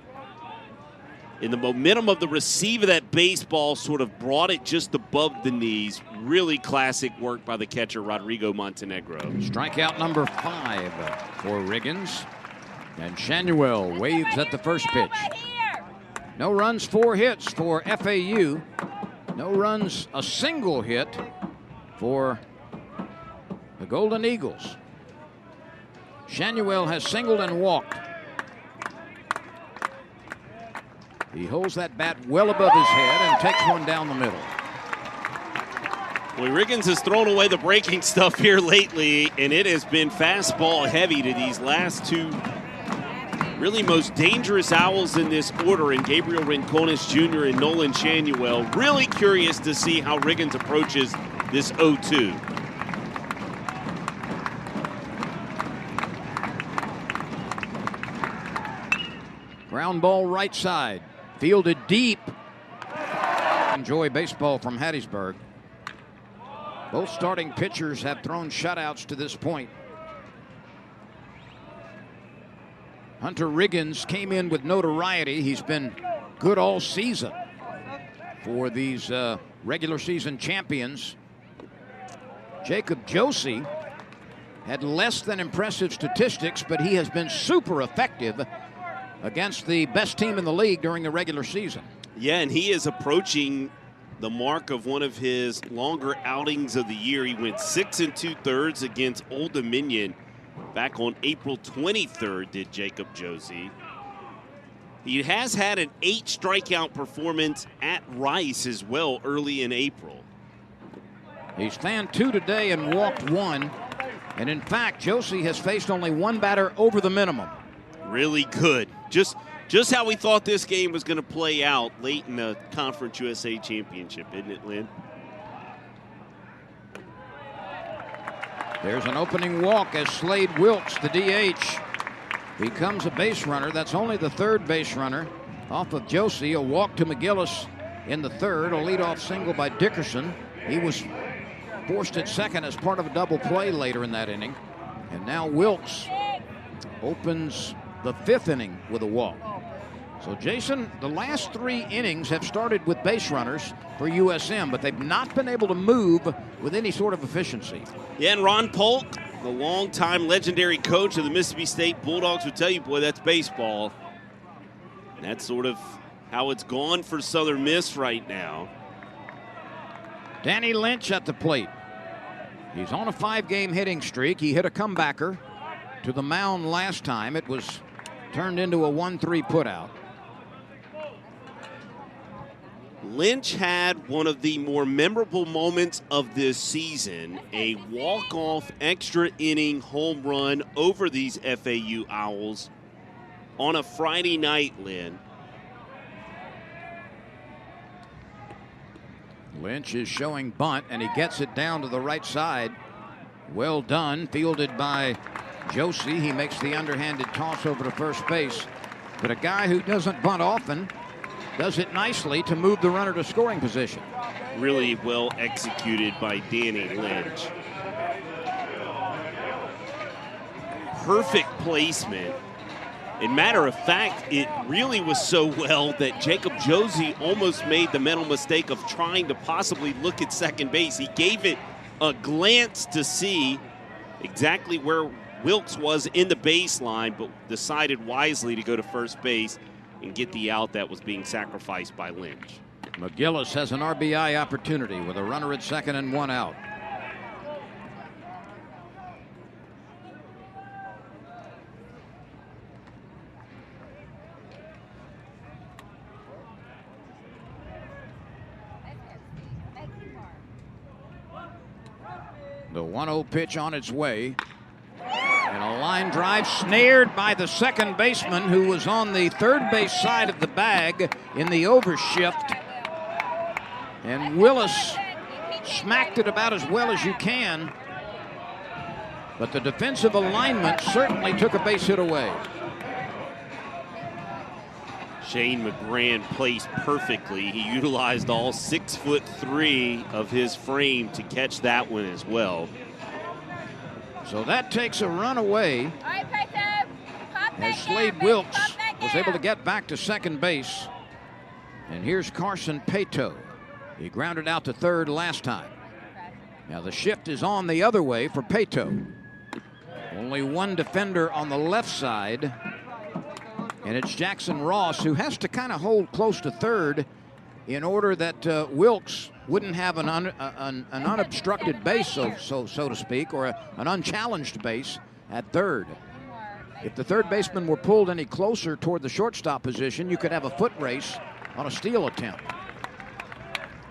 And the momentum of the receive of that baseball sort of brought it just above the knees. Really classic work by the catcher, Rodrigo Montenegro. Strikeout number 5 for Riggins. And Shanuel waves at the first pitch. No runs, 4 hits for FAU. No runs, a single hit for the Golden Eagles. Shanuel has singled and walked. He holds that bat well above his head and takes one down the middle. Well, Riggins has thrown away the breaking stuff here lately, and it has been fastball heavy to these last 2 really most dangerous Owls in this order, in Gabriel Rincones Jr. and Nolan Shanuel. Really curious to see how Riggins approaches this 0-2. Ground ball right side. Fielded deep. Enjoy baseball from Hattiesburg. Both starting pitchers have thrown shutouts to this point. Hunter Riggins came in with notoriety. He's been good all season for these regular season champions. Jacob Josie had less than impressive statistics, but he has been super effective against the best team in the league during the regular season. Yeah, and he is approaching the mark of one of his longer outings of the year. He went 6 2/3 against Old Dominion back on April 23rd, did Jacob Josie. He has had an 8 strikeout performance at Rice as well early in April. He's fanned 2 today and walked 1. And in fact, Josie has faced only 1 batter over the minimum. Really good. Just how we thought this game was going to play out late in the Conference USA Championship, isn't it, Lynn? There's an opening walk as Slade Wilkes, the DH, becomes a base runner. That's only the 3rd base runner off of Josie. A walk to McGillis in the 3rd. A leadoff single by Dickerson. He was forced at second as part of a double play later in that inning. And now Wilkes opens the 5th inning with a walk. So, Jason, the last 3 innings have started with base runners for USM, but they've not been able to move with any sort of efficiency. Yeah, and Ron Polk, the longtime legendary coach of the Mississippi State Bulldogs, would tell you, boy, that's baseball. And that's sort of how it's gone for Southern Miss right now. Danny Lynch at the plate. He's on a 5-game hitting streak. He hit a comebacker to the mound last time. It was turned into a 1-3 putout. Lynch had one of the more memorable moments of this season, a walk-off extra inning home run over these FAU Owls on a Friday night, Lynn. Lynch is showing bunt, and he gets it down to the right side. Well done, fielded by Josie. He makes the underhanded toss over to first base. But a guy who doesn't bunt often does it nicely to move the runner to scoring position. Really well executed by Danny Lynch. Perfect placement. And matter of fact, it really was so well that Jacob Josie almost made the mental mistake of trying to possibly look at second base. He gave it a glance to see exactly where Wilkes was in the baseline, but decided wisely to go to first base and get the out that was being sacrificed by Lynch. McGillis has an RBI opportunity with a runner at second and one out. The 1-0 pitch on its way. And a line drive snared by the second baseman, who was on the third base side of the bag in the overshift. And Willis smacked it about as well as you can. But the defensive alignment certainly took a base hit away. Shane McGran placed perfectly. He utilized all 6'3" of his frame to catch that one as well. So that takes a run away. All right, Pato. Pop As that Slade down, Wilkes pop that was down. able to get back to second base. And here's Carson Pato. He grounded out to third last time. Now the shift is on the other way for Pato. Only one defender on the left side. And it's Jackson Ross, who has to kind of hold close to third in order that Wilkes wouldn't have an unobstructed base, so to speak, or an unchallenged base at third. If the third baseman were pulled any closer toward the shortstop position, you could have a foot race on a steal attempt.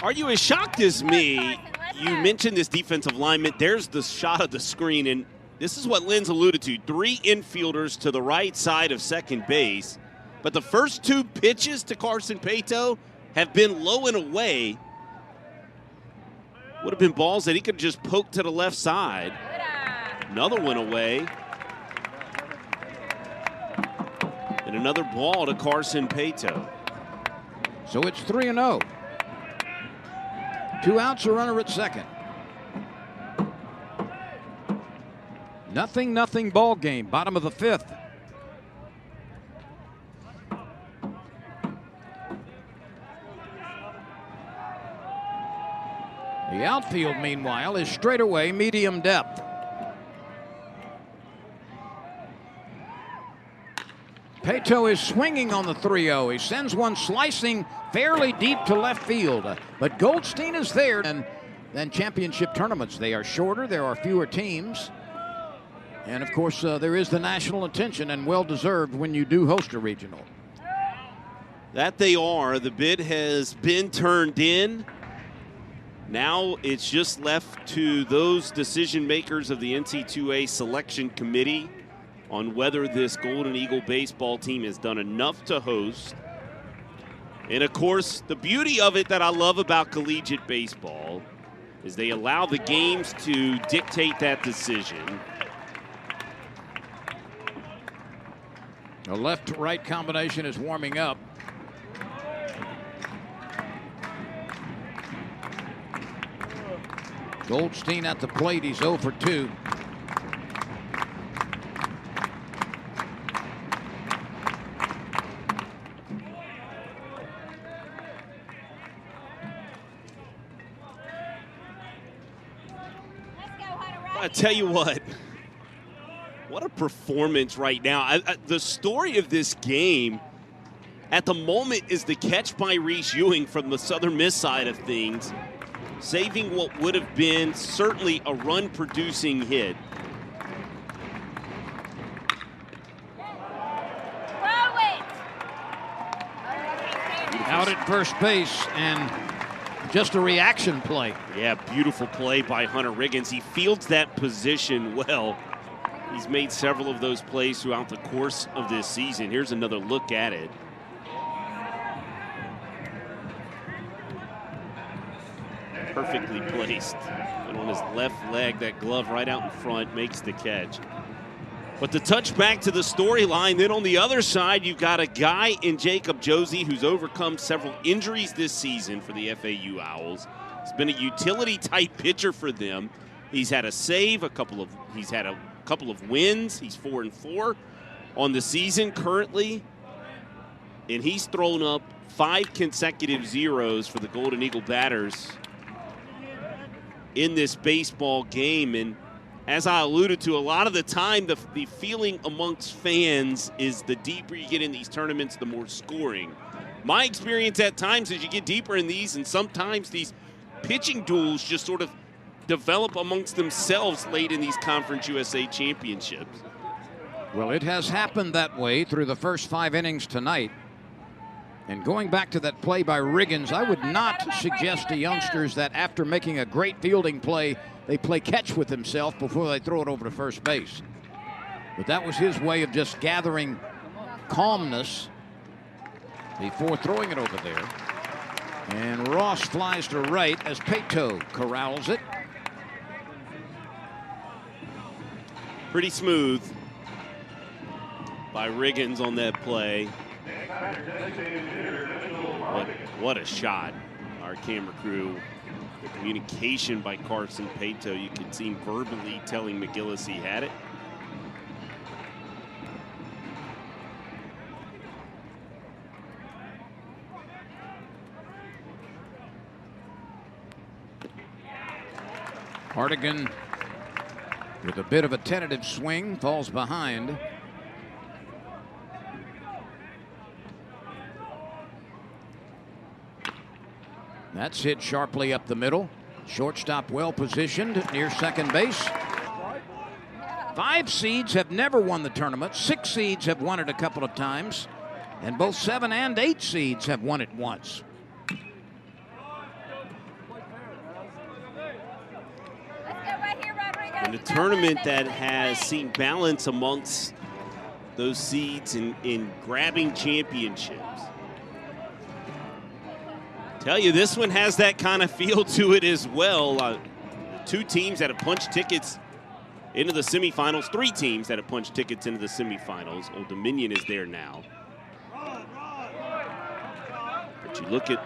Are you as shocked as me? You mentioned this defensive lineman. There's the shot of the screen, and this is what Lynn's alluded to. 3 infielders to the right side of second base. But the first 2 pitches to Carson Pato have been low and away. Would have been balls that he could just poke to the left side. Another one away. And another ball to Carson Pato. So it's 3-0. 2 outs, a runner at second. Nothing ball game, bottom of the 5th. The outfield, meanwhile, is straight away medium depth. Pato is swinging on the 3-0. He sends one slicing fairly deep to left field. But Goldstein is there. And then championship tournaments, they are shorter. There are fewer teams. And, of course, there is the national attention, and well-deserved when you do host a regional. That they are. The bid has been turned in. Now it's just left to those decision makers of the NCAA selection committee on whether this Golden Eagle baseball team has done enough to host. And, of course, the beauty of it that I love about collegiate baseball is they allow the games to dictate that decision. The left-right combination is warming up. Goldstein at the plate. He's 0 for 2. I tell you what a performance right now. The story of this game at the moment is the catch by Reese Ewing from the Southern Miss side of things, saving what would have been certainly a run-producing hit. Out at first base, and just a reaction play. Yeah, beautiful play by Hunter Riggins. He fields that position well. He's made several of those plays throughout the course of this season. Here's another look at it. Perfectly placed. And on his left leg, that glove right out in front makes the catch. But to touch back to the storyline, then on the other side, you've got a guy in Jacob Josie who's overcome several injuries this season for the FAU Owls. He's been a utility-type pitcher for them. He's had a save, he's had a couple of wins. He's 4-4 on the season currently. And he's thrown up 5 consecutive zeros for the Golden Eagle batters in this baseball game. And as I alluded to, a lot of the time, the feeling amongst fans is the deeper you get in these tournaments, the more scoring. My experience at times is you get deeper in these, and sometimes these pitching duels just sort of develop amongst themselves late in these Conference USA championships. Well, it has happened that way through the first 5 innings tonight. And going back to that play by Riggins, I would not suggest to youngsters that after making a great fielding play, they play catch with himself before they throw it over to first base. But that was his way of just gathering calmness before throwing it over there. And Ross flies to right as Pato corrals it. Pretty smooth by Riggins on that play. What a shot. Our camera crew, the communication by Carson Pato, you could see him verbally telling McGillis he had it. Hartigan with a bit of a tentative swing, falls behind. That's hit sharply up the middle. Shortstop well positioned near second base. 5 seeds have never won the tournament. 6 seeds have won it a couple of times. And both 7 and 8 seeds have won it once. In a tournament that has seen balance amongst those seeds in grabbing championships. Tell you, this one has that kind of feel to it as well. 2 teams that have punched tickets into the semifinals. 3 teams that have punched tickets into the semifinals. Old Dominion is there now. But you look at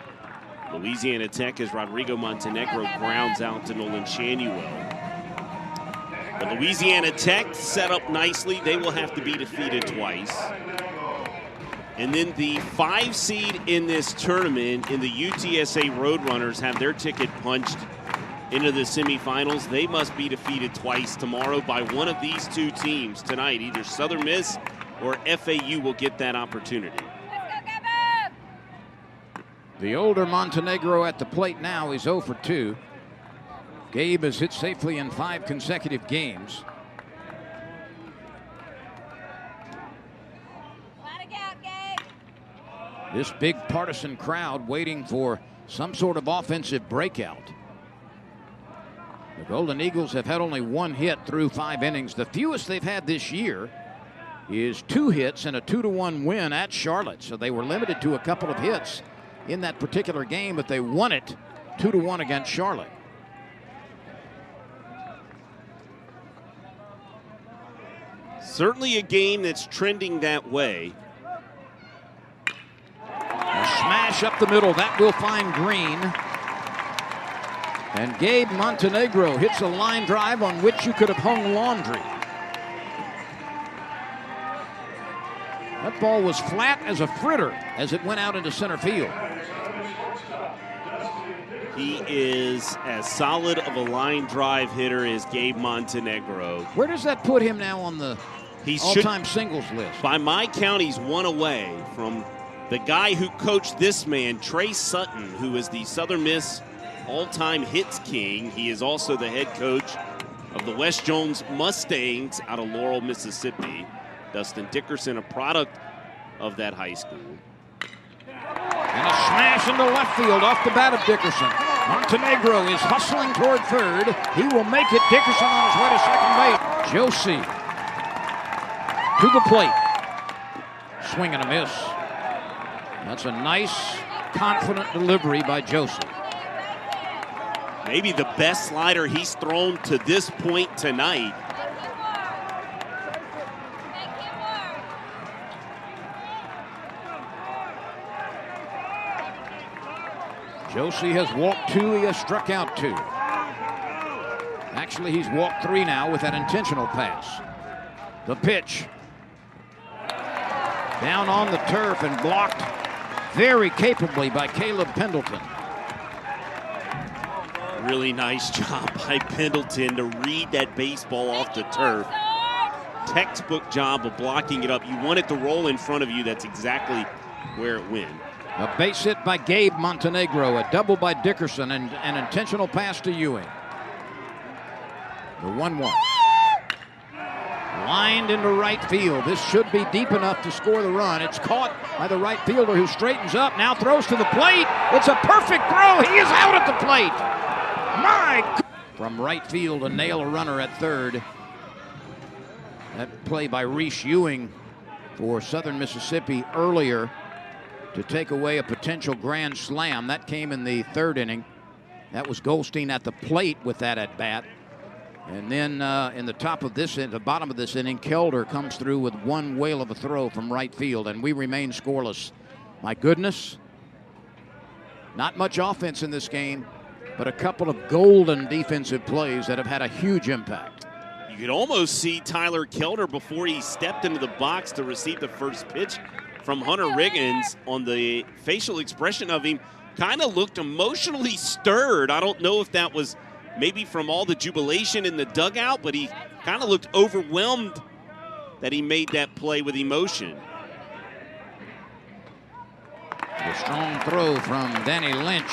Louisiana Tech as Rodrigo Montenegro grounds out to Nolan Shanuel. But Louisiana Tech set up nicely. They will have to be defeated twice. And then the 5 seed in this tournament in the UTSA Roadrunners have their ticket punched into the semifinals. They must be defeated twice tomorrow by one of these 2 teams tonight. Either Southern Miss or FAU will get that opportunity. The older Montenegro at the plate now is 0 for 2. Gabe has hit safely in 5 consecutive games. This big partisan crowd waiting for some sort of offensive breakout. The Golden Eagles have had only 1 hit through 5 innings. The fewest they've had this year is 2 hits and a 2-1 win at Charlotte. So they were limited to a couple of hits in that particular game, but they won it 2-1 against Charlotte. Certainly a game that's trending that way. A smash up the middle. That will find Green. And Gabe Montenegro hits a line drive on which you could have hung laundry. That ball was flat as a fritter as it went out into center field. He is as solid of a line drive hitter as Gabe Montenegro. Where does that put him now on the all-time singles list? By my count, he's 1 away from the guy who coached this man, Trey Sutton, who is the Southern Miss all-time hits king. He is also the head coach of the West Jones Mustangs out of Laurel, Mississippi. Dustin Dickerson, a product of that high school. And a smash into left field off the bat of Dickerson. Montenegro is hustling toward third. He will make it. Dickerson on his way to second base. Josie to the plate. Swing and a miss. That's a nice, confident delivery by Josie. Maybe the best slider he's thrown to this point tonight. Josie has walked 2, he has struck out 2. Actually, he's walked 3 now with that intentional pass. The pitch. Down on the turf and blocked very capably by Caleb Pendleton. Really nice job by Pendleton to read that baseball off the turf. Textbook job of blocking it up. You want it to roll in front of you. That's exactly where it went. A base hit by Gabe Montenegro, a double by Dickerson, and an intentional pass to Ewing. The 1-1. Lined into right field. This should be deep enough to score the run. It's caught by the right fielder who straightens up, now throws to the plate. It's a perfect throw. He is out at the plate. My! From right field to nail a runner at third. That play by Reese Ewing for Southern Mississippi earlier to take away a potential grand slam. That came in the 3rd inning. That was Goldstein at the plate with that at bat. And then in the bottom of this inning, Kelder comes through with one whale of a throw from right field, and we remain scoreless. My goodness. Not much offense in this game, but a couple of golden defensive plays that have had a huge impact. You could almost see Tyler Kelder before he stepped into the box to receive the first pitch from Hunter Riggins. On the facial expression of him, kind of looked emotionally stirred. I don't know if that was maybe from all the jubilation in the dugout, but he kind of looked overwhelmed that he made that play with emotion. A strong throw from Danny Lynch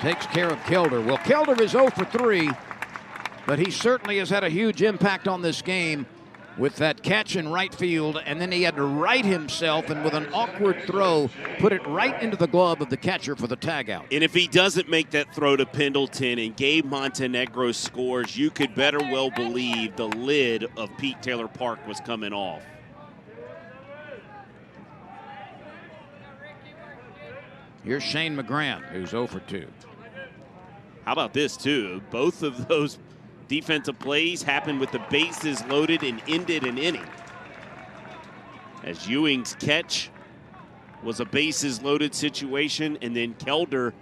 takes care of Kelder. Well, Kelder is 0 for 3, but he certainly has had a huge impact on this game with that catch in right field, and then he had to right himself and with an awkward throw put it right into the glove of the catcher for the tagout. And if he doesn't make that throw to Pendleton and Gabe Montenegro scores, you could better well believe the lid of Pete Taylor Park was coming off. Here's Shane McGrann, who's 0 for 2. How about this, too? Both of those defensive plays happened with the bases loaded and ended an inning. As Ewing's catch was a bases loaded situation, and then Kelder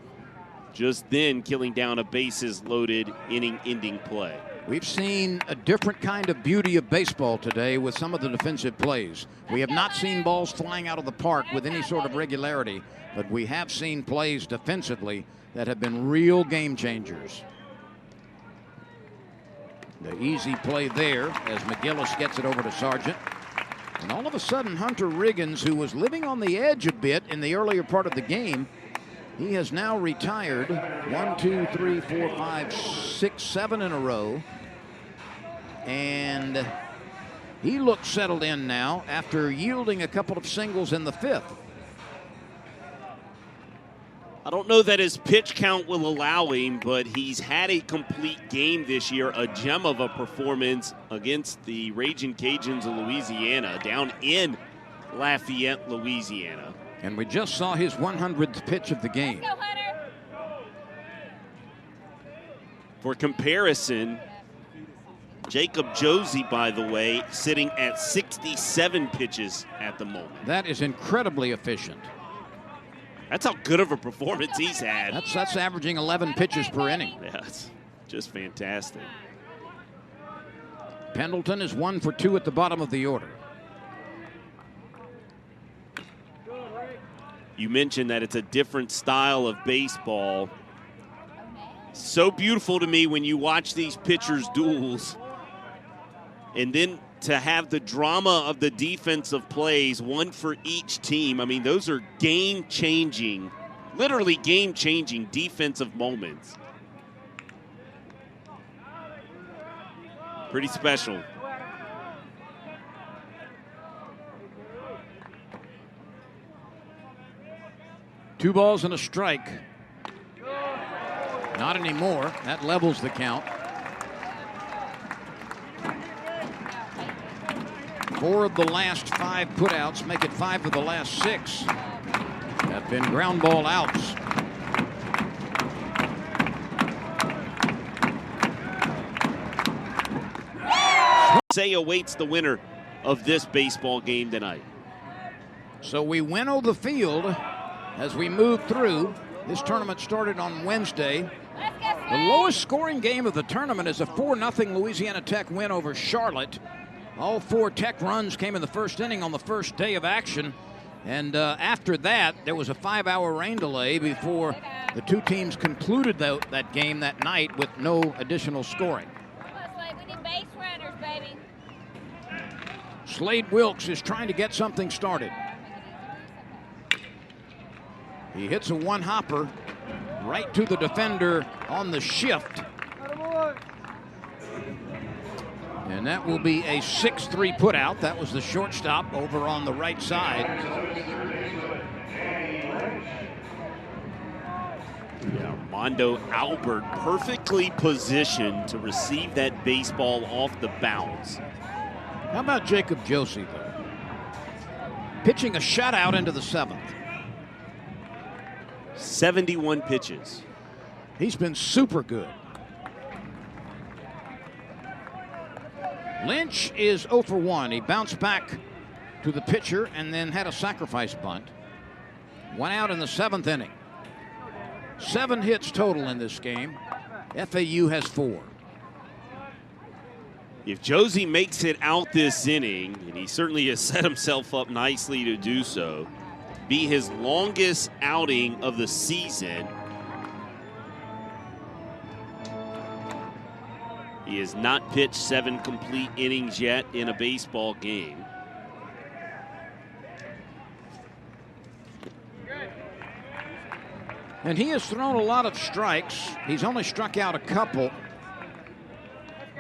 just then killing down a bases loaded inning-ending play. We've seen a different kind of beauty of baseball today with some of the defensive plays. We have not seen balls flying out of the park with any sort of regularity, but we have seen plays defensively that have been real game changers. The easy play there as McGillis gets it over to Sargent. And all of a sudden, Hunter Riggins, who was living on the edge a bit in the earlier part of the game, he has now retired 1, 2, 3, 4, 5, 6, 7 in a row. And he looks settled in now after yielding a couple of singles in the 5th. I don't know that his pitch count will allow him, but he's had a complete game this year, a gem of a performance against the Raging Cajuns of Louisiana, down in Lafayette, Louisiana. And we just saw his 100th pitch of the game. For comparison, Jacob Josie, by the way, sitting at 67 pitches at the moment. That is incredibly efficient. That's how good of a performance he's had. That's averaging 11 pitches per inning. Yeah, it's just fantastic. Pendleton is 1 for 2 at the bottom of the order. You mentioned that it's a different style of baseball. So beautiful to me when you watch these pitchers' duels. And then to have the drama of the defensive plays, one for each team. I mean, those are game-changing, literally game-changing defensive moments. Pretty special. 2 balls and a strike. Not anymore. That levels the count. 4 of the last 5 putouts make it 5 of the last 6 have been ground ball outs. Say awaits the winner of this baseball game tonight. So we winnow the field as we move through. This tournament started on Wednesday. The lowest scoring game of the tournament is a 4-0 Louisiana Tech win over Charlotte. All 4 Tech runs came in the first inning on the first day of action. And after that, there was a 5-hour rain delay before the 2 teams concluded that game that night with no additional scoring. We need base runners, baby. Slade Wilkes is trying to get something started. He hits a 1-hopper right to the defender on the shift. And that will be a 6-3 putout. That was the shortstop over on the right side. Yeah, Armando Albert perfectly positioned to receive that baseball off the bounce. How about Jacob Josie, though? Pitching a shutout into the 7th. 71 pitches. He's been super good. Lynch is 0 for 1. He bounced back to the pitcher and then had a sacrifice bunt. 1 out in the 7th inning. 7 hits total in this game. FAU has 4. If Josie makes it out this inning, and he certainly has set himself up nicely to do so, be his longest outing of the season. He has not pitched 7 complete innings yet in a baseball game. And he has thrown a lot of strikes. He's only struck out a couple.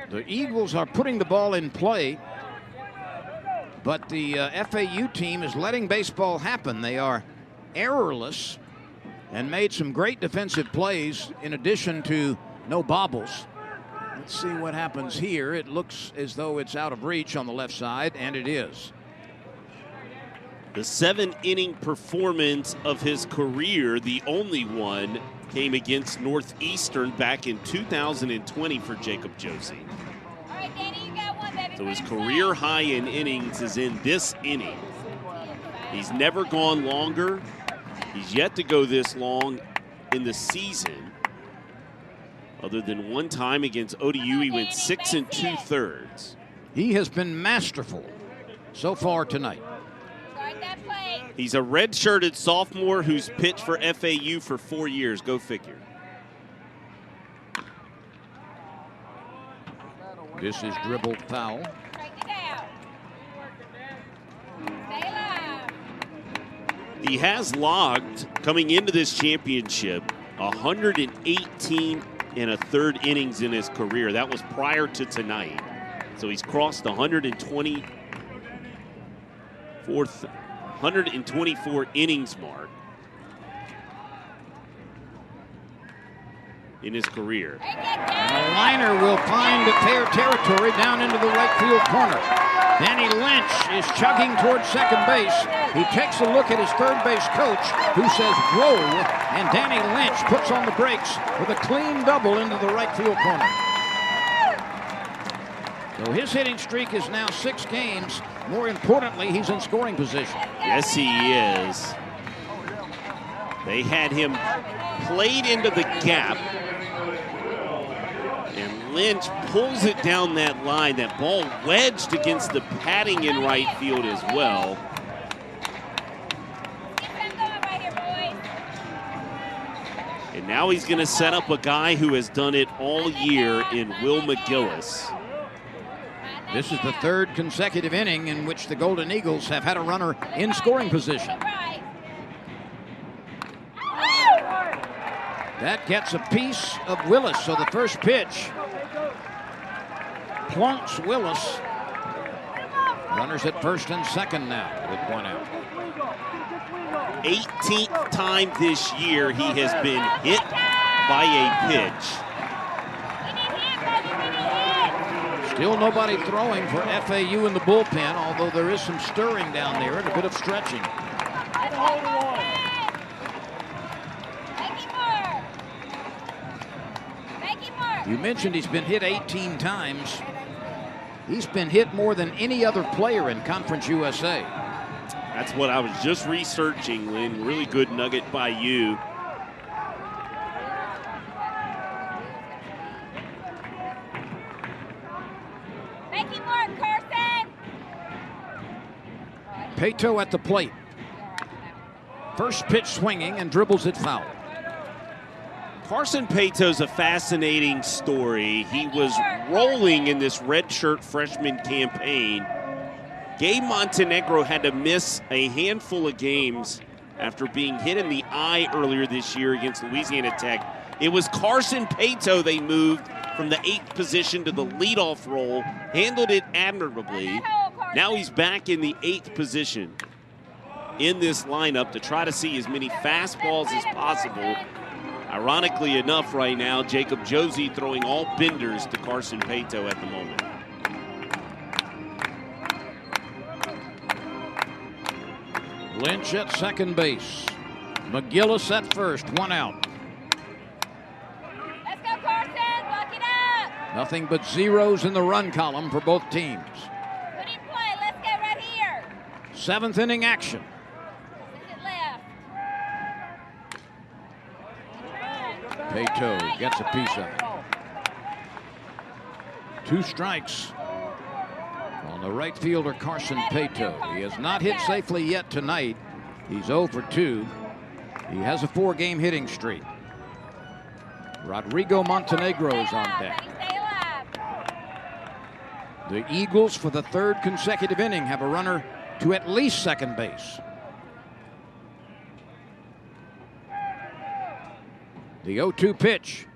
The Eagles are putting the ball in play, but the FAU team is letting baseball happen. They are errorless and made some great defensive plays in addition to no bobbles. Let's see what happens here. It looks as though it's out of reach on the left side, and it is. The 7-inning performance of his career, the only one, came against Northeastern back in 2020 for Jacob Josie. All right, Danny, you got one, baby. So his career high in innings is in this inning. He's never gone longer. He's yet to go this long in the season. Other than one time against ODU, he went 6 2/3. He has been masterful so far tonight. He's a red-shirted sophomore who's pitched for FAU for 4 years. Go figure. This is dribbled foul. He has logged, coming into this championship, 118 and a third innings in his career. That was prior to tonight. So he's crossed the 124 innings mark in his career. And a liner will find fair territory down into the right field corner. Danny Lynch is chugging towards second base. He takes a look at his third base coach, who says, whoa, and Danny Lynch puts on the brakes with a clean double into the right field corner. So his hitting streak is now 6 games. More importantly, he's in scoring position. Yes, he is. They had him played into the gap, and Lynch pulls it down that line. That ball wedged against the padding in right field as well. And now he's going to set up a guy who has done it all year in Will McGillis. This is the 3rd consecutive inning in which the Golden Eagles have had a runner in scoring position. That gets a piece of Willis, so the first pitch plunks Willis Runners at first and second now with one out. 18th time this year he has been hit by a pitch. Still nobody throwing for FAU in the bullpen, although there is some stirring down there and a bit of stretching. You mentioned he's been hit 18 times. He's been hit more than any other player in Conference USA. That's what I was just researching, Lynn. Really good nugget by you. Make him work, Carson. Pato at the plate. First pitch swinging and dribbles it foul. Carson Pato's a fascinating story. He was rolling in this redshirt freshman campaign. Gabe Montenegro had to miss a handful of games after being hit in the eye earlier this year against Louisiana Tech. It was Carson Pato they moved from the 8th position to the leadoff role, handled it admirably. Now he's back in the 8th position in this lineup to try to see as many fastballs as possible. Ironically enough, right now, Jacob Josie throwing all benders to Carson Pato at the moment. Lynch at second base. McGillis at first, one out. Let's go, Carson. Lock it up. Nothing but zeros in the run column for both teams. Put in play. Let's go right here. 7th inning action. Send it left. Pato gets a piece of it. 2 strikes on the right fielder Carson Pato. He has not hit safely yet tonight. He's 0 for 2. He has a 4-game hitting streak. Rodrigo Montenegro's on deck. The Eagles, for the 3rd consecutive inning, have a runner to at least second base. The 0-2 pitch.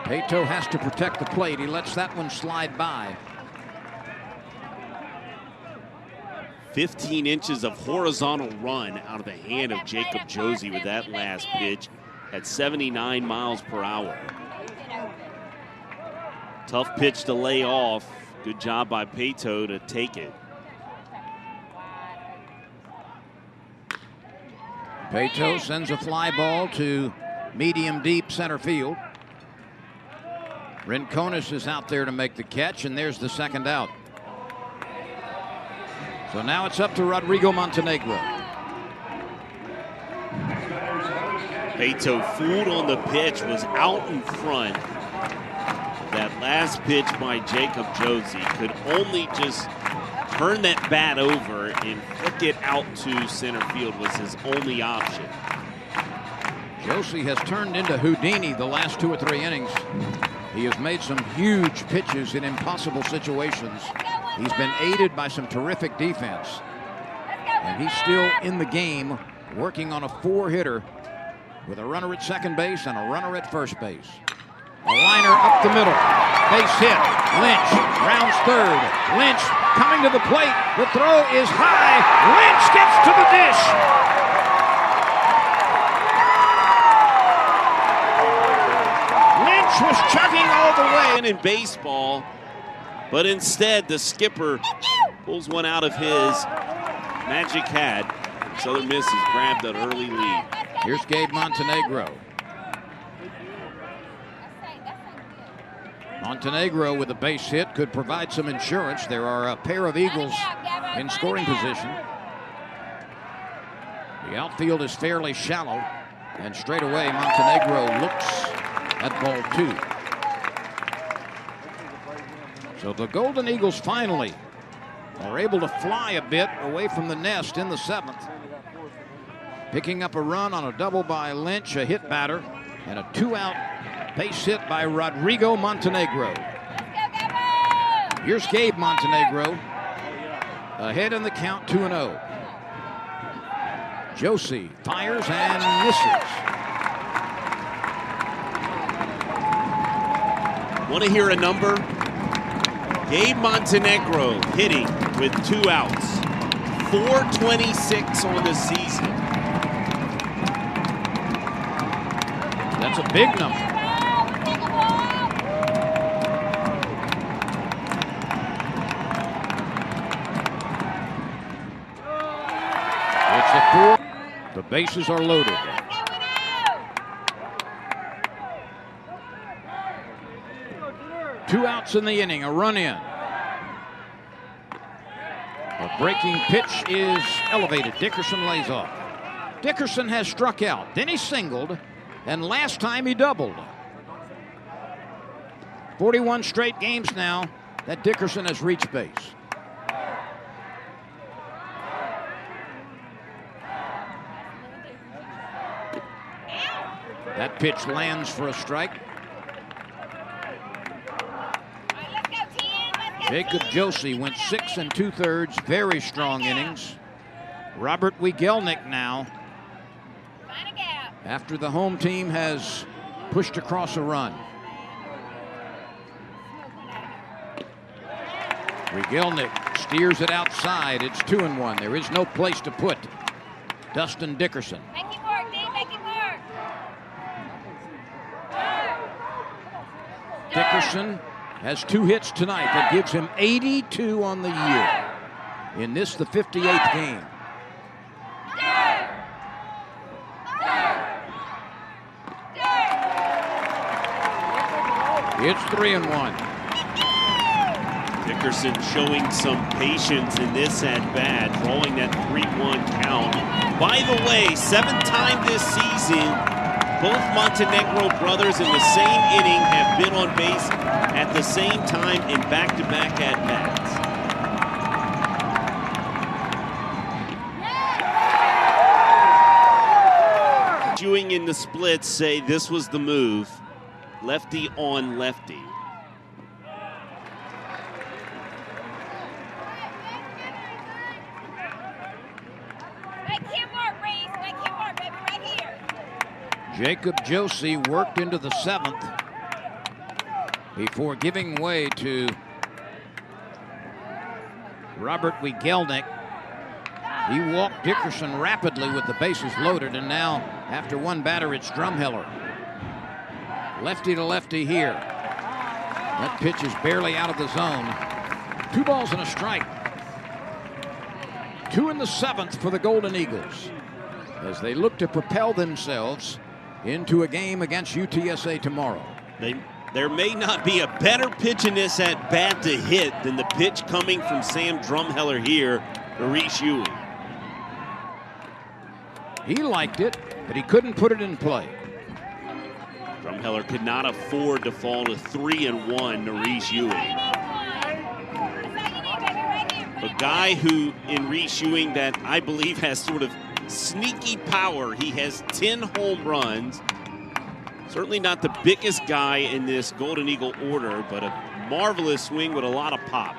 Pato has to protect the plate. He lets that one slide by. 15 inches of horizontal run out of the hand of Jacob Josie with that last pitch at 79 miles per hour. Tough pitch to lay off. Good job by Pato to take it. Pato sends a fly ball to medium deep center field. Rincones is out there to make the catch, and there's the second out. So now it's up to Rodrigo Montenegro. Pato fooled on the pitch, was out in front. That last pitch by Jacob Josie could only just turn that bat over and flick it out to center field was his only option. Josie has turned into Houdini the last 2 or 3 innings. He has made some huge pitches in impossible situations. He's been aided by some terrific defense. And he's still in the game, working on a 4-hitter with a runner at second base and a runner at first base. A liner up the middle. Base hit. Lynch rounds third. Lynch coming to the plate. The throw is high. Lynch gets to the dish. Was chugging all the way in baseball, but instead the skipper pulls one out of his magic hat. Southern Miss has grabbed an early lead. Here's Gabe Montenegro. Montenegro with a base hit could provide some insurance. There are a pair of Eagles in scoring position. The outfield is fairly shallow, and straight away Montenegro looks at ball 2. So the Golden Eagles finally are able to fly a bit away from the nest in the 7th. Picking up a run on a double by Lynch, a hit batter, and a 2-out base hit by Rodrigo Montenegro. Here's Gabe Montenegro, ahead in the count 2-0. Josie fires and misses. Want to hear a number? Gabe Montenegro hitting with 2 outs. 426 on the season. That's a big number. It's a 4. The bases are loaded. Two outs in the inning, a run in. A breaking pitch is elevated. Dickerson lays off. Dickerson has struck out. Then he singled, and last time he doubled. 41 straight games now that Dickerson has reached base. That pitch lands for a strike. Jacob Josie went 6 2/3, very strong innings. Robert Wiegelnick now, after the home team has pushed across a run. Wiegelnick steers it outside. It's 2-1. There is no place to put Dustin Dickerson. Make it work, Dean. Make it work. Dickerson has 2 hits tonight. That gives him 82 on the year. In this, the 58th game. It's 3-1. Dickerson showing some patience in this at-bat, drawing that 3-1 count. By the way, 7th time this season, both Montenegro brothers in the same inning have been on base at the same time in back-to-back at-bats. Chewing in the splits say this was the move. Lefty on lefty. Make him work, Reese. Make him work, baby, right here. Jacob Josie worked into the 7th before giving way to Robert Wiegelnick. He walked Dickerson rapidly with the bases loaded, and now, after one batter, it's Drumheller. Lefty to lefty here. That pitch is barely out of the zone. 2 balls and a strike. 2 in the 7th for the Golden Eagles as they look to propel themselves into a game against UTSA tomorrow. There may not be a better pitch in this at bat to hit than the pitch coming from Sam Drumheller here, Maurice Ewing. He liked it, but he couldn't put it in play. Drumheller could not afford to fall to 3-1, Maurice Ewing. A guy who, in Reese Ewing, that I believe has sort of sneaky power. He has 10 home runs. Certainly not the biggest guy in this Golden Eagle order, but a marvelous swing with a lot of pop.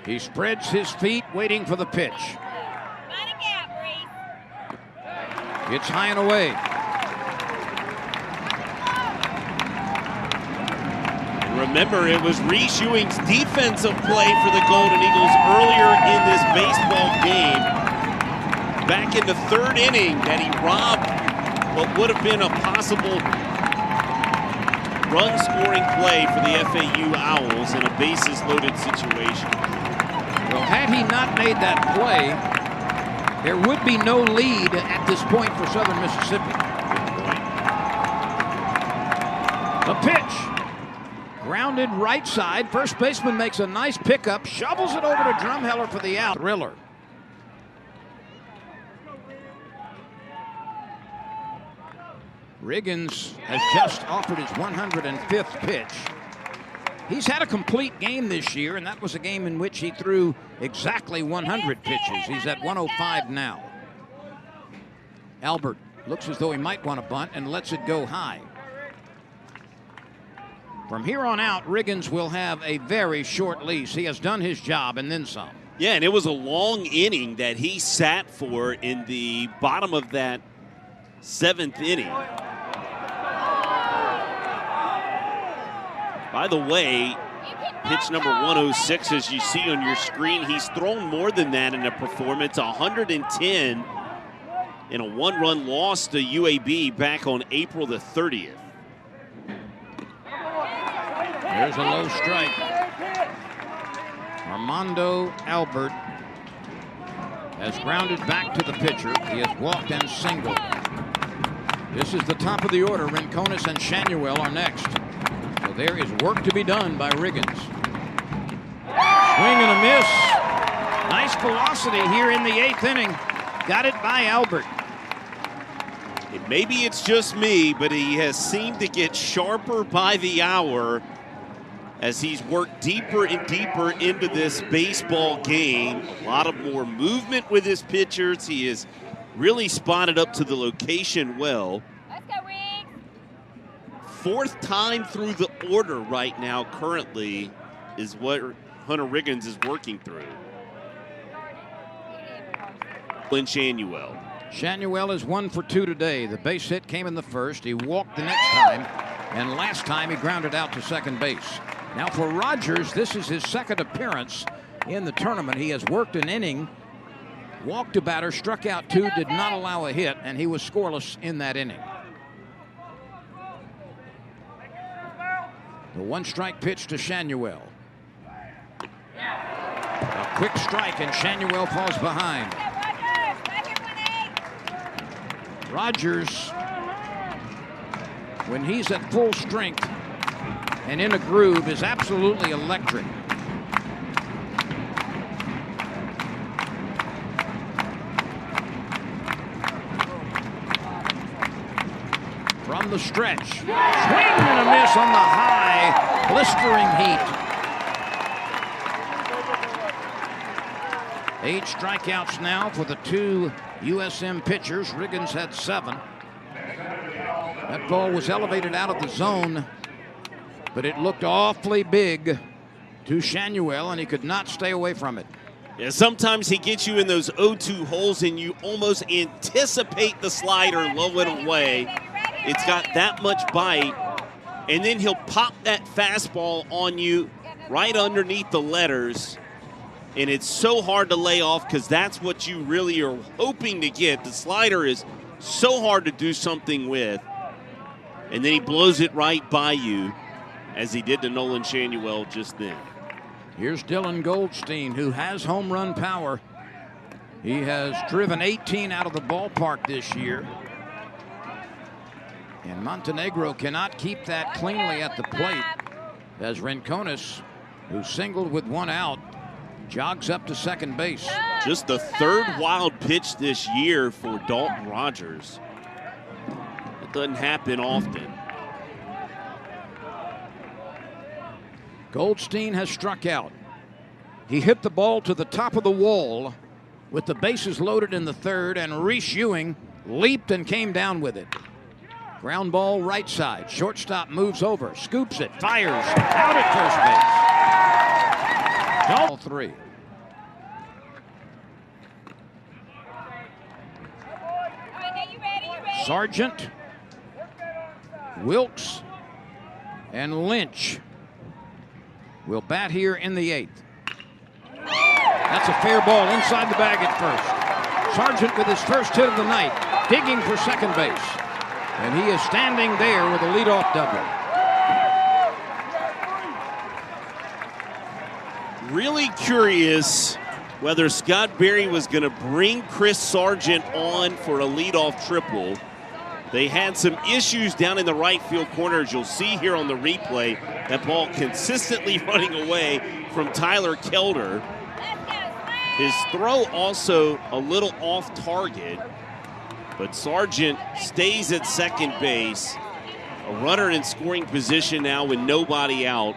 He spreads his feet, waiting for the pitch. It's high and away. And remember, it was Reese Ewing's defensive play for the Golden Eagles earlier in this baseball game, back in the 3rd inning, that he robbed what would have been a possible run-scoring play for the FAU Owls in a bases-loaded situation. Well, had he not made that play, there would be no lead at this point for Southern Mississippi. The pitch. Grounded right side. First baseman makes a nice pickup, shovels it over to Drumheller for the out. Thriller. Riggins has just offered his 105th pitch. He's had a complete game this year, and that was a game in which he threw exactly 100 pitches. He's at 105 now. Albert looks as though he might want to bunt and lets it go high. From here on out, Riggins will have a very short leash. He has done his job and then some. Yeah, and it was a long inning that he sat for in the bottom of that 7th inning. By the way, pitch number 106, as you see on your screen. He's thrown more than that in a performance, 110 in a one-run loss to UAB back on April the 30th. There's a low strike. Armando Albert has grounded back to the pitcher. He has walked and singled. This is the top of the order. Rincones and Shanuel are next. So there is work to be done by Riggins. Swing and a miss. Nice velocity here in the 8th inning. Got it by Albert. Maybe it's just me, but he has seemed to get sharper by the hour as he's worked deeper and deeper into this baseball game. A lot of more movement with his pitchers. He is really spotted up to the location well. Let's go, Riggs. 4th time through the order right now currently is what Hunter Riggins is working through. Lynn Shanuel. Shanuel is 1 for 2 today. The base hit came in the first. He walked the next time, and last time he grounded out to second base. Now for Rogers, this is his 2nd appearance in the tournament. He has worked an inning, walked a batter, struck out 2, did not allow a hit, and he was scoreless in that inning. The 1-strike pitch to Shanuel. A quick strike, and Shanuel falls behind. Rogers, when he's at full strength and in a groove, is absolutely electric. From the stretch, swing and a miss on the high, blistering heat. 8 strikeouts now for the 2 USM pitchers. Riggins had 7. That ball was elevated out of the zone, but it looked awfully big to Shanuel, and he could not stay away from it. Yeah, sometimes he gets you in those 0-2 holes, and you almost anticipate the slider low and away. It's got that much bite, and then he'll pop that fastball on you right underneath the letters. And it's so hard to lay off because that's what you really are hoping to get. The slider is so hard to do something with. And then he blows it right by you, as he did to Nolan Shanuel just then. Here's Dylan Goldstein, who has home run power. He has driven 18 out of the ballpark this year. And Montenegro cannot keep that cleanly at the plate, as Rincones, who singled with 1 out, jogs up to second base. Just the 3rd wild pitch this year for Dalton Rogers. It doesn't happen often. Goldstein has struck out. He hit the ball to the top of the wall with the bases loaded in the 3rd, and Reese Ewing leaped and came down with it. Ground ball right side. Shortstop moves over, scoops it, fires out at first base. All 3. Sargent, Wilkes, and Lynch will bat here in the 8th. That's a fair ball inside the bag at first. Sargent with his first hit of the night, digging for second base. And he is standing there with a leadoff double. Really curious whether Scott Berry was going to bring Chris Sargent on for a leadoff triple. They had some issues down in the right field corner, as you'll see here on the replay. That ball consistently running away from Tyler Kelder. His throw also a little off target, but Sargent stays at second base. A runner in scoring position now with nobody out.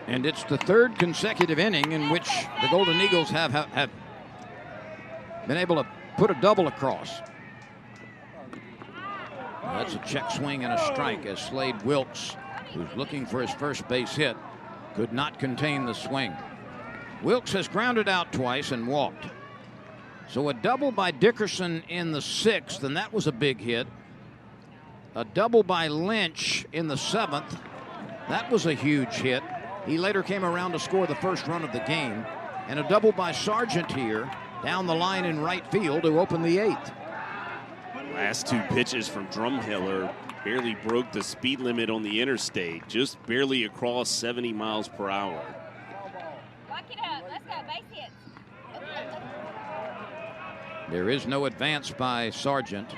And it's the 3rd consecutive inning in which the Golden Eagles have been able to put a double across. That's a check swing and a strike as Slade Wilkes, who's looking for his first base hit, could not contain the swing. Wilkes has grounded out twice and walked. So a double by Dickerson in the 6th, and that was a big hit. A double by Lynch in the 7th. That was a huge hit. He later came around to score the first run of the game. And a double by Sargent here down the line in right field to open the 8th. Last 2 pitches from Drumheller barely broke the speed limit on the interstate, just barely across 70 miles per hour. Lock it up. Let's go. Base hits. There is no advance by Sargent.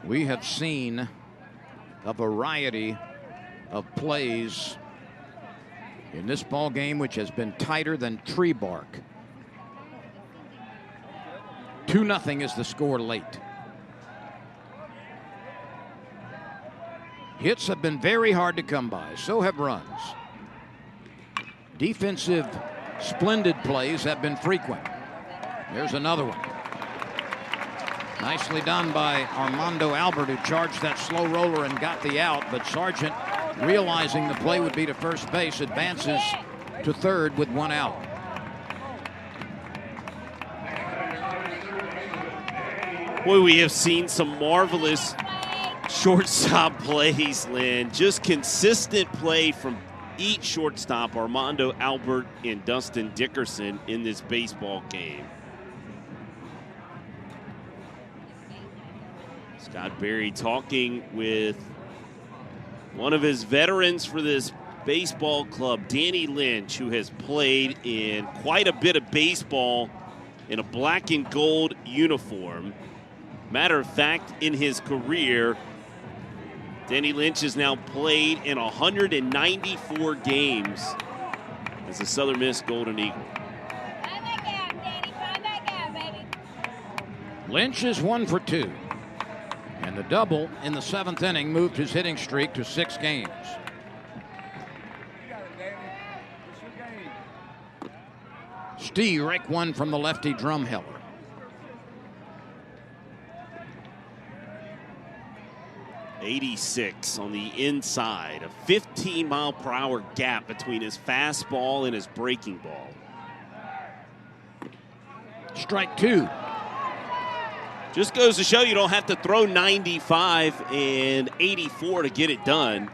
We have seen a variety of plays in this ball game, which has been tighter than tree bark. 2-0 is the score late. Hits have been very hard to come by, so have runs. Defensive splendid plays have been frequent. There's another one. Nicely done by Armando Albert, who charged that slow roller and got the out, but Sargent, realizing the play would be to first base, advances to third with 1 out. Boy, we have seen some marvelous shortstop plays, Lynn. Just consistent play from each shortstop, Armando Albert and Dustin Dickerson, in this baseball game. Scott Berry talking with one of his veterans for this baseball club, Danny Lynch, who has played in quite a bit of baseball in a black and gold uniform. Matter of fact, in his career, Danny Lynch has now played in 194 games as a Southern Miss Golden Eagle. Find that gap, Danny. Find that gap, baby. Lynch is 1 for 2. And the double in the 7th inning moved his hitting streak to 6 games. Steve rake one from the lefty Drumheller. .86 on the inside, a 15-mile-per-hour gap between his fastball and his breaking ball. Strike 2. Just goes to show you don't have to throw 95 and 84 to get it done.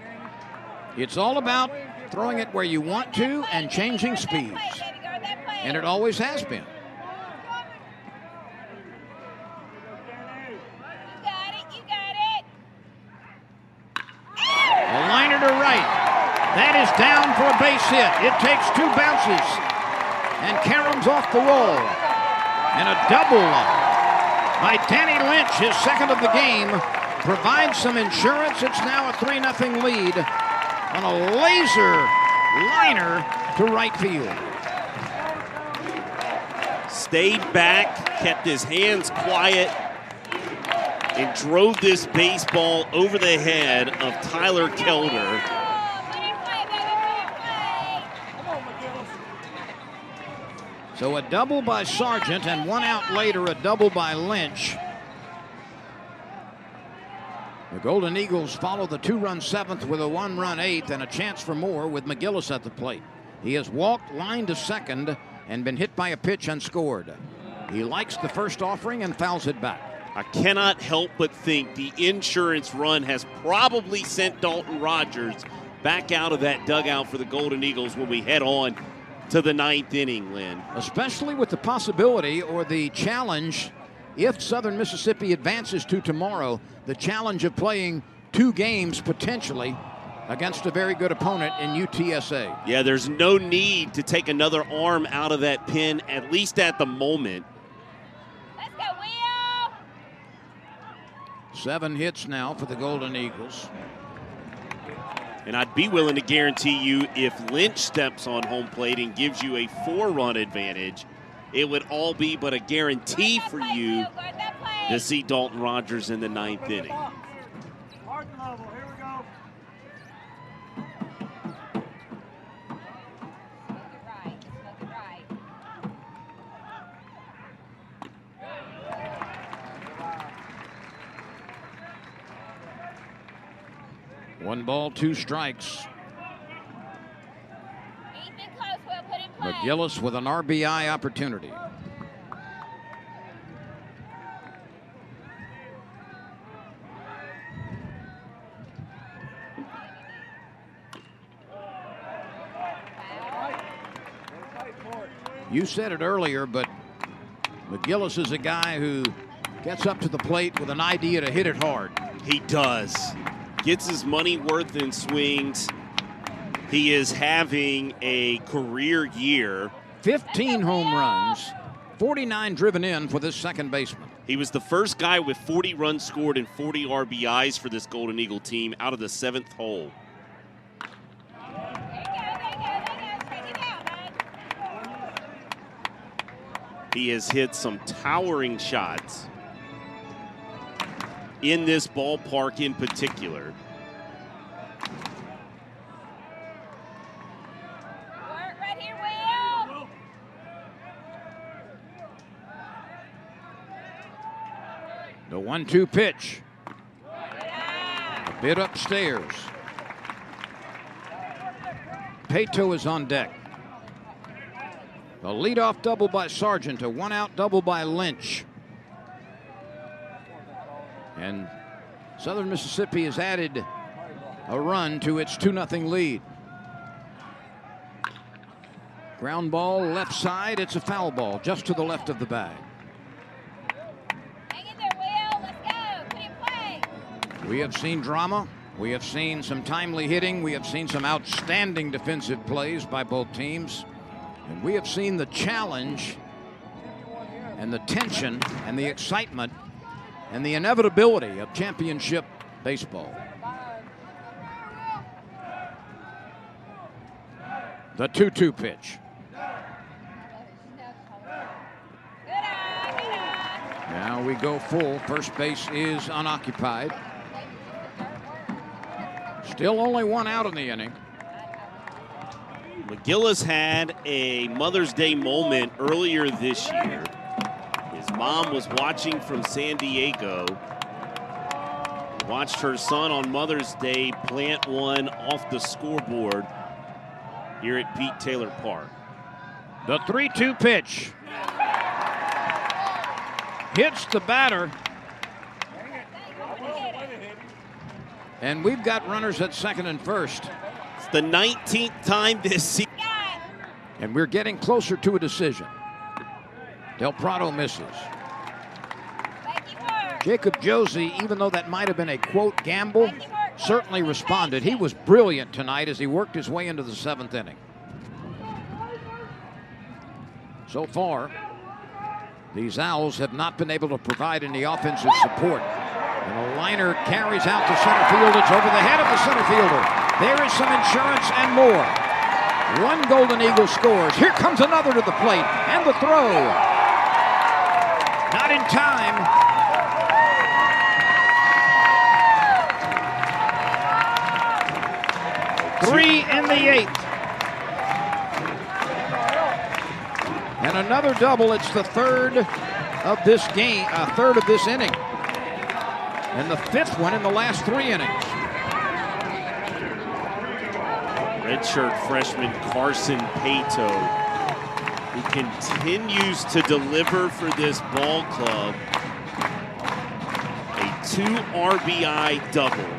It's all about throwing it where you want to and changing speeds. And it always has been. A liner to right. That is down for a base hit. It takes 2 bounces. And caroms off the wall. And a double by Danny Lynch, his second of the game, provides some insurance. It's now a 3-0 lead on a laser liner to right field. Stayed back, kept his hands quiet, and drove this baseball over the head of Tyler Kelder. So a double by Sargent, and 1 out later, a double by Lynch. The Golden Eagles follow the 2-run 7th with a 1-run 8th and a chance for more with McGillis at the plate. He has walked, lined to second, and been hit by a pitch and scored. He likes the first offering and fouls it back. I cannot help but think the insurance run has probably sent Dalton Rogers back out of that dugout for the Golden Eagles when we head on to the 9th inning, Lynn. Especially with the possibility or the challenge, if Southern Mississippi advances to tomorrow, the challenge of playing 2 games potentially against a very good opponent in UTSA. Yeah, there's no need to take another arm out of that pin, at least at the moment. Let's go, Will! 7 hits now for the Golden Eagles. And I'd be willing to guarantee you if Lynch steps on home plate and gives you a 4-run advantage, it would all be but a guarantee for you to see Dalton Rogers in the 9th inning. Hard level. Here we go. Right. 1 ball, 2 strikes. He's been close, Will. Put in play. McGillis with an RBI opportunity. You said it earlier, but McGillis is a guy who gets up to the plate with an idea to hit it hard. He does. Gets his money worth in swings. He is having a career year. 15 home runs, 49 driven in for this second baseman. He was the first guy with 40 runs scored and 40 RBIs for this Golden Eagle team out of the 7th hole. He has hit some towering shots in this ballpark in particular. Work right here, Will. The 1-2 pitch. A bit upstairs. Pato is on deck. The leadoff double by Sargent, a one-out double by Lynch. And Southern Mississippi has added a run to its 2-0 lead. Ground ball left side, it's a foul ball just to the left of the bag. Hang in there, Will. Let's go. Put in play. We have seen drama. We have seen some timely hitting. We have seen some outstanding defensive plays by both teams. And we have seen the challenge and the tension and the excitement and the inevitability of championship baseball. The 2-2 pitch. Now we go full. First base is unoccupied. Still only one out in the inning. McGillis had a Mother's Day moment earlier this year. His mom was watching from San Diego. Watched her son on Mother's Day plant one off the scoreboard here at Pete Taylor Park. The 3-2 pitch. Hits the batter. And we've got runners at second and first. It's the 19th time this season. And we're getting closer to a decision. Del Prado misses. Jacob Josie, even though that might have been a quote gamble, certainly responded. He was brilliant tonight as he worked his way into the 7th inning. So far, these Owls have not been able to provide any offensive support. And a liner carries out to center field. It's over the head of the center fielder. There is some insurance and more. One Golden Eagle scores. Here comes another to the plate. And the throw. Not in time. Three in the 8th. And another double. It's the third of this game, third of this inning. And the 5th one in the last 3 innings. Redshirt freshman Carson Pato, who continues to deliver for this ball club. A 2 RBI double.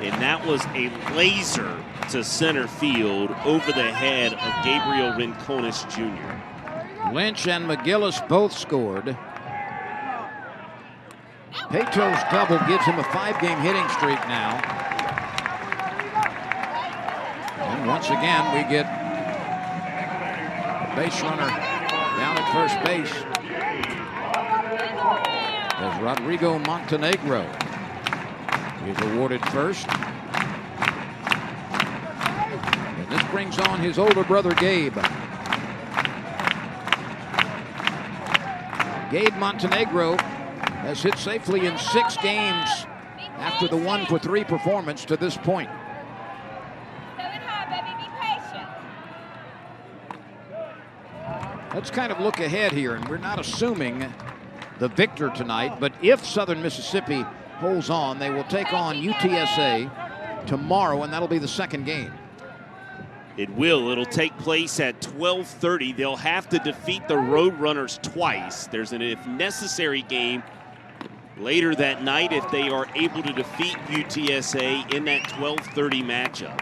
And that was a laser to center field over the head of Gabriel Rincones Jr. Lynch and McGillis both scored. Pato's double gives him a 5-game hitting streak now. And once again, we get a base runner down at first base. As Rodrigo Montenegro is awarded first. And this brings on his older brother, Gabe. Gabe Montenegro has hit safely in 6 games after the 1-for-3 performance to this point. Let's kind of look ahead here, and we're not assuming the victor tonight, but if Southern Mississippi holds on, they will take on UTSA tomorrow, and that'll be the second game. It will. It'll take place at 12:30. They'll have to defeat the Roadrunners twice. There's an if necessary game later that night if they are able to defeat UTSA in that 12:30 matchup.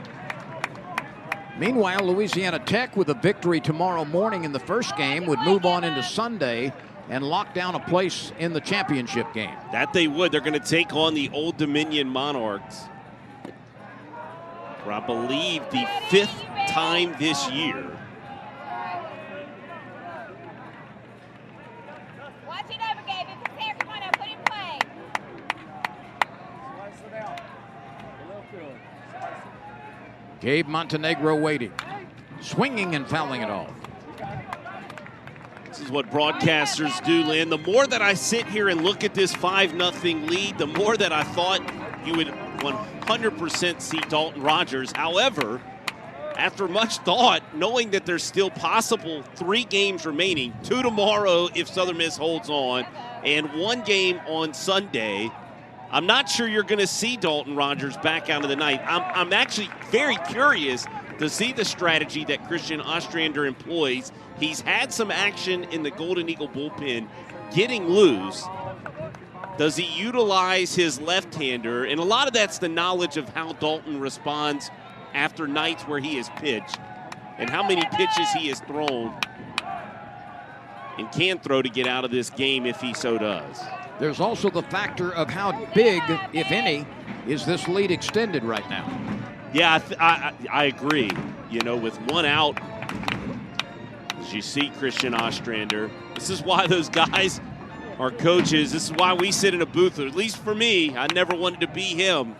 Meanwhile, Louisiana Tech, with a victory tomorrow morning in the first game, would move on into Sunday and lock down a place in the championship game. That they would. They're going to take on the Old Dominion Monarchs for, I believe, the 5th time this year. Watch it over, Gabe. If it's there, come on now, put it in play. Gabe Montenegro waiting, swinging and fouling it off. This is what broadcasters do, Lynn. The more that I sit here and look at this 5-0 lead, the more that I thought you would 100% see Dalton Rogers. However, after much thought, knowing that there's still possible 3 games remaining, 2 tomorrow if Southern Miss holds on, and 1 game on Sunday, I'm not sure you're going to see Dalton Rogers back out of the ninth. I'm actually very curious to see the strategy that Christian Ostrander employs. He's had some action in the Golden Eagle bullpen getting loose. Does he utilize his left-hander? And a lot of that's the knowledge of how Dalton responds after nights where he has pitched and how many pitches he has thrown and can throw to get out of this game if he so does. There's also the factor of how big, if any, is this lead extended right now. Yeah, I agree. You know, with 1 out, as you see Christian Ostrander, this is why those guys are coaches. This is why we sit in a booth, or at least for me. I never wanted to be him,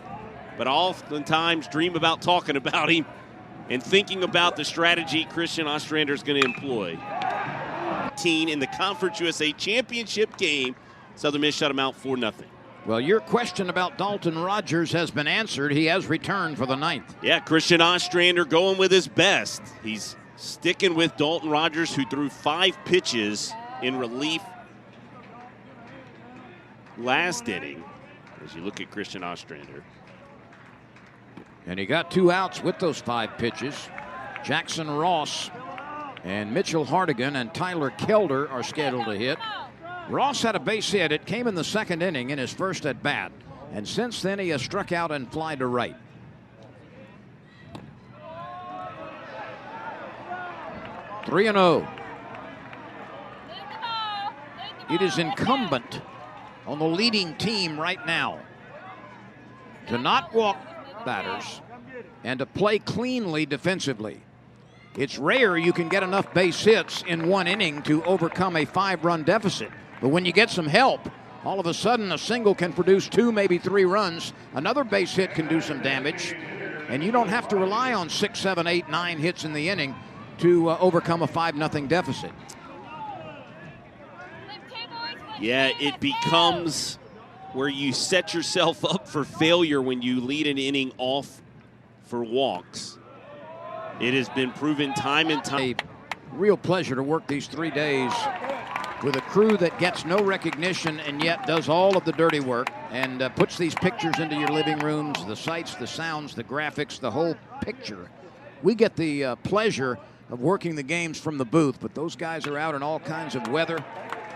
but I oftentimes dream about talking about him and thinking about the strategy Christian Ostrander is going to employ. In the Conference USA Championship game, Southern Miss shut him out 4-0. Well, your question about Dalton Rogers has been answered. He has returned for the ninth. Yeah, Christian Ostrander going with his best. He's sticking with Dalton Rogers, who threw 5 pitches in relief last inning, as you look at Christian Ostrander. And he got 2 outs with those 5 pitches. Jackson Ross and Mitchell Hardigan and Tyler Kelder are scheduled to hit. Ross had a base hit. It came in the 2nd inning in his first at bat. And since then, he has struck out and fly to right. Three and 0. It is incumbent on the leading team right now to not walk batters and to play cleanly defensively. It's rare you can get enough base hits in 1 inning to overcome a 5-run deficit. But when you get some help, all of a sudden a single can produce 2, maybe 3 runs. Another base hit can do some damage. And you don't have to rely on 6, 7, 8, 9 hits in the inning to overcome a 5-0 deficit. Yeah, it becomes where you set yourself up for failure when you lead an inning off for walks. It has been proven time and time. A real pleasure to work these 3 days with a crew that gets no recognition and yet does all of the dirty work and puts these pictures into your living rooms, the sights, the sounds, the graphics, the whole picture. We get the pleasure of working the games from the booth, but those guys are out in all kinds of weather.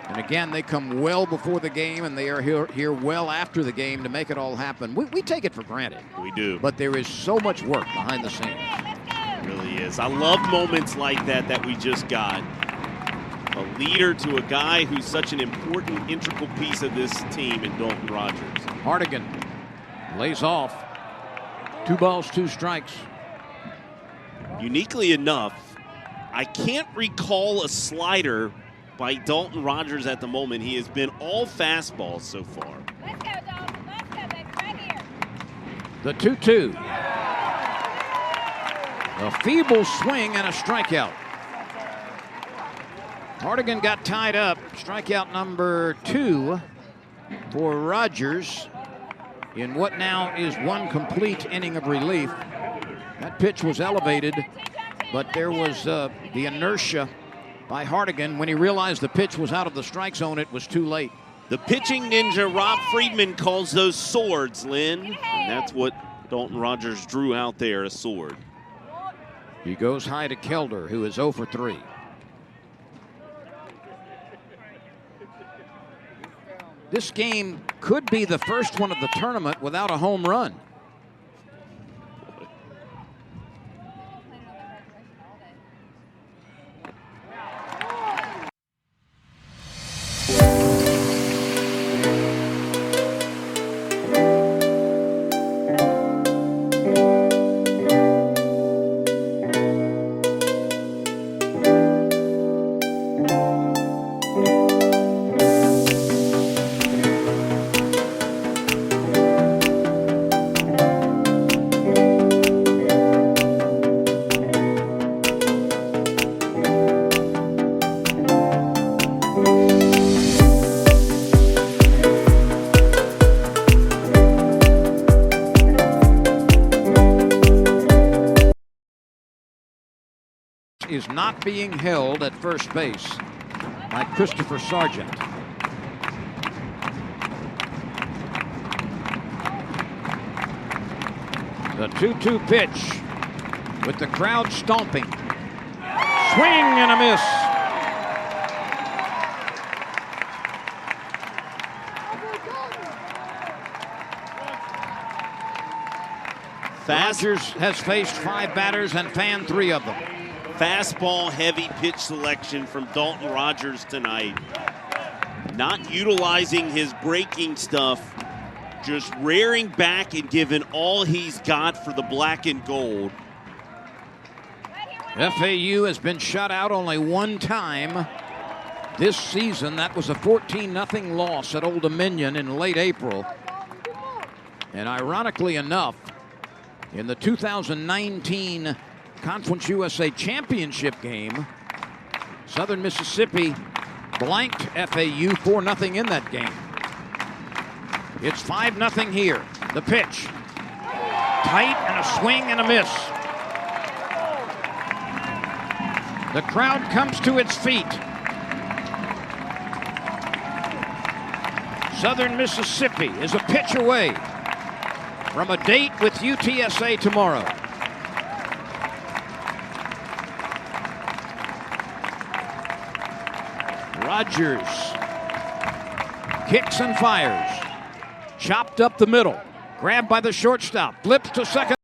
And again, they come well before the game, and they are here well after the game to make it all happen. We take it for granted. We do. But there is so much work behind the scenes. It really is. I love moments like that we just got. A leader to a guy who's such an important, integral piece of this team in Dalton Rogers. Hardigan lays off. 2 balls, 2 strikes. Uniquely enough, I can't recall a slider by Dalton Rogers at the moment. He has been all fastballs so far. Let's go, Dalton. Let's go, baby. Right here. The 2-2. A feeble swing and a strikeout. Hardigan got tied up. Strikeout number 2 for Rogers in what now is 1 complete inning of relief. That pitch was elevated, but there was the inertia by Hardigan. When he realized the pitch was out of the strike zone, it was too late. The pitching ninja Rob Friedman calls those swords, Lynn. And that's what Dalton Rogers drew out there, a sword. He goes high to Kelder, who is 0 for 3. This game could be the first one of the tournament without a home run. is not being held at first base by Christopher Sargent. The 2-2 pitch with the crowd stomping. Swing and a miss. Rogers has faced 5 batters and fanned 3 of them. Fastball heavy pitch selection from Dalton Rogers tonight. Not utilizing his breaking stuff, just rearing back and giving all he's got for the black and gold. FAU has been shut out only 1 time this season. That was a 14-0 loss at Old Dominion in late April. And ironically enough, in the 2019 Conference USA Championship game, Southern Mississippi blanked FAU 4-0 in that game. It's 5-0 here. The pitch. Tight and a swing and a miss. The crowd comes to its feet. Southern Mississippi is a pitch away from a date with UTSA tomorrow. Rogers kicks and fires. Chopped up the middle. Grabbed by the shortstop. Flips to second.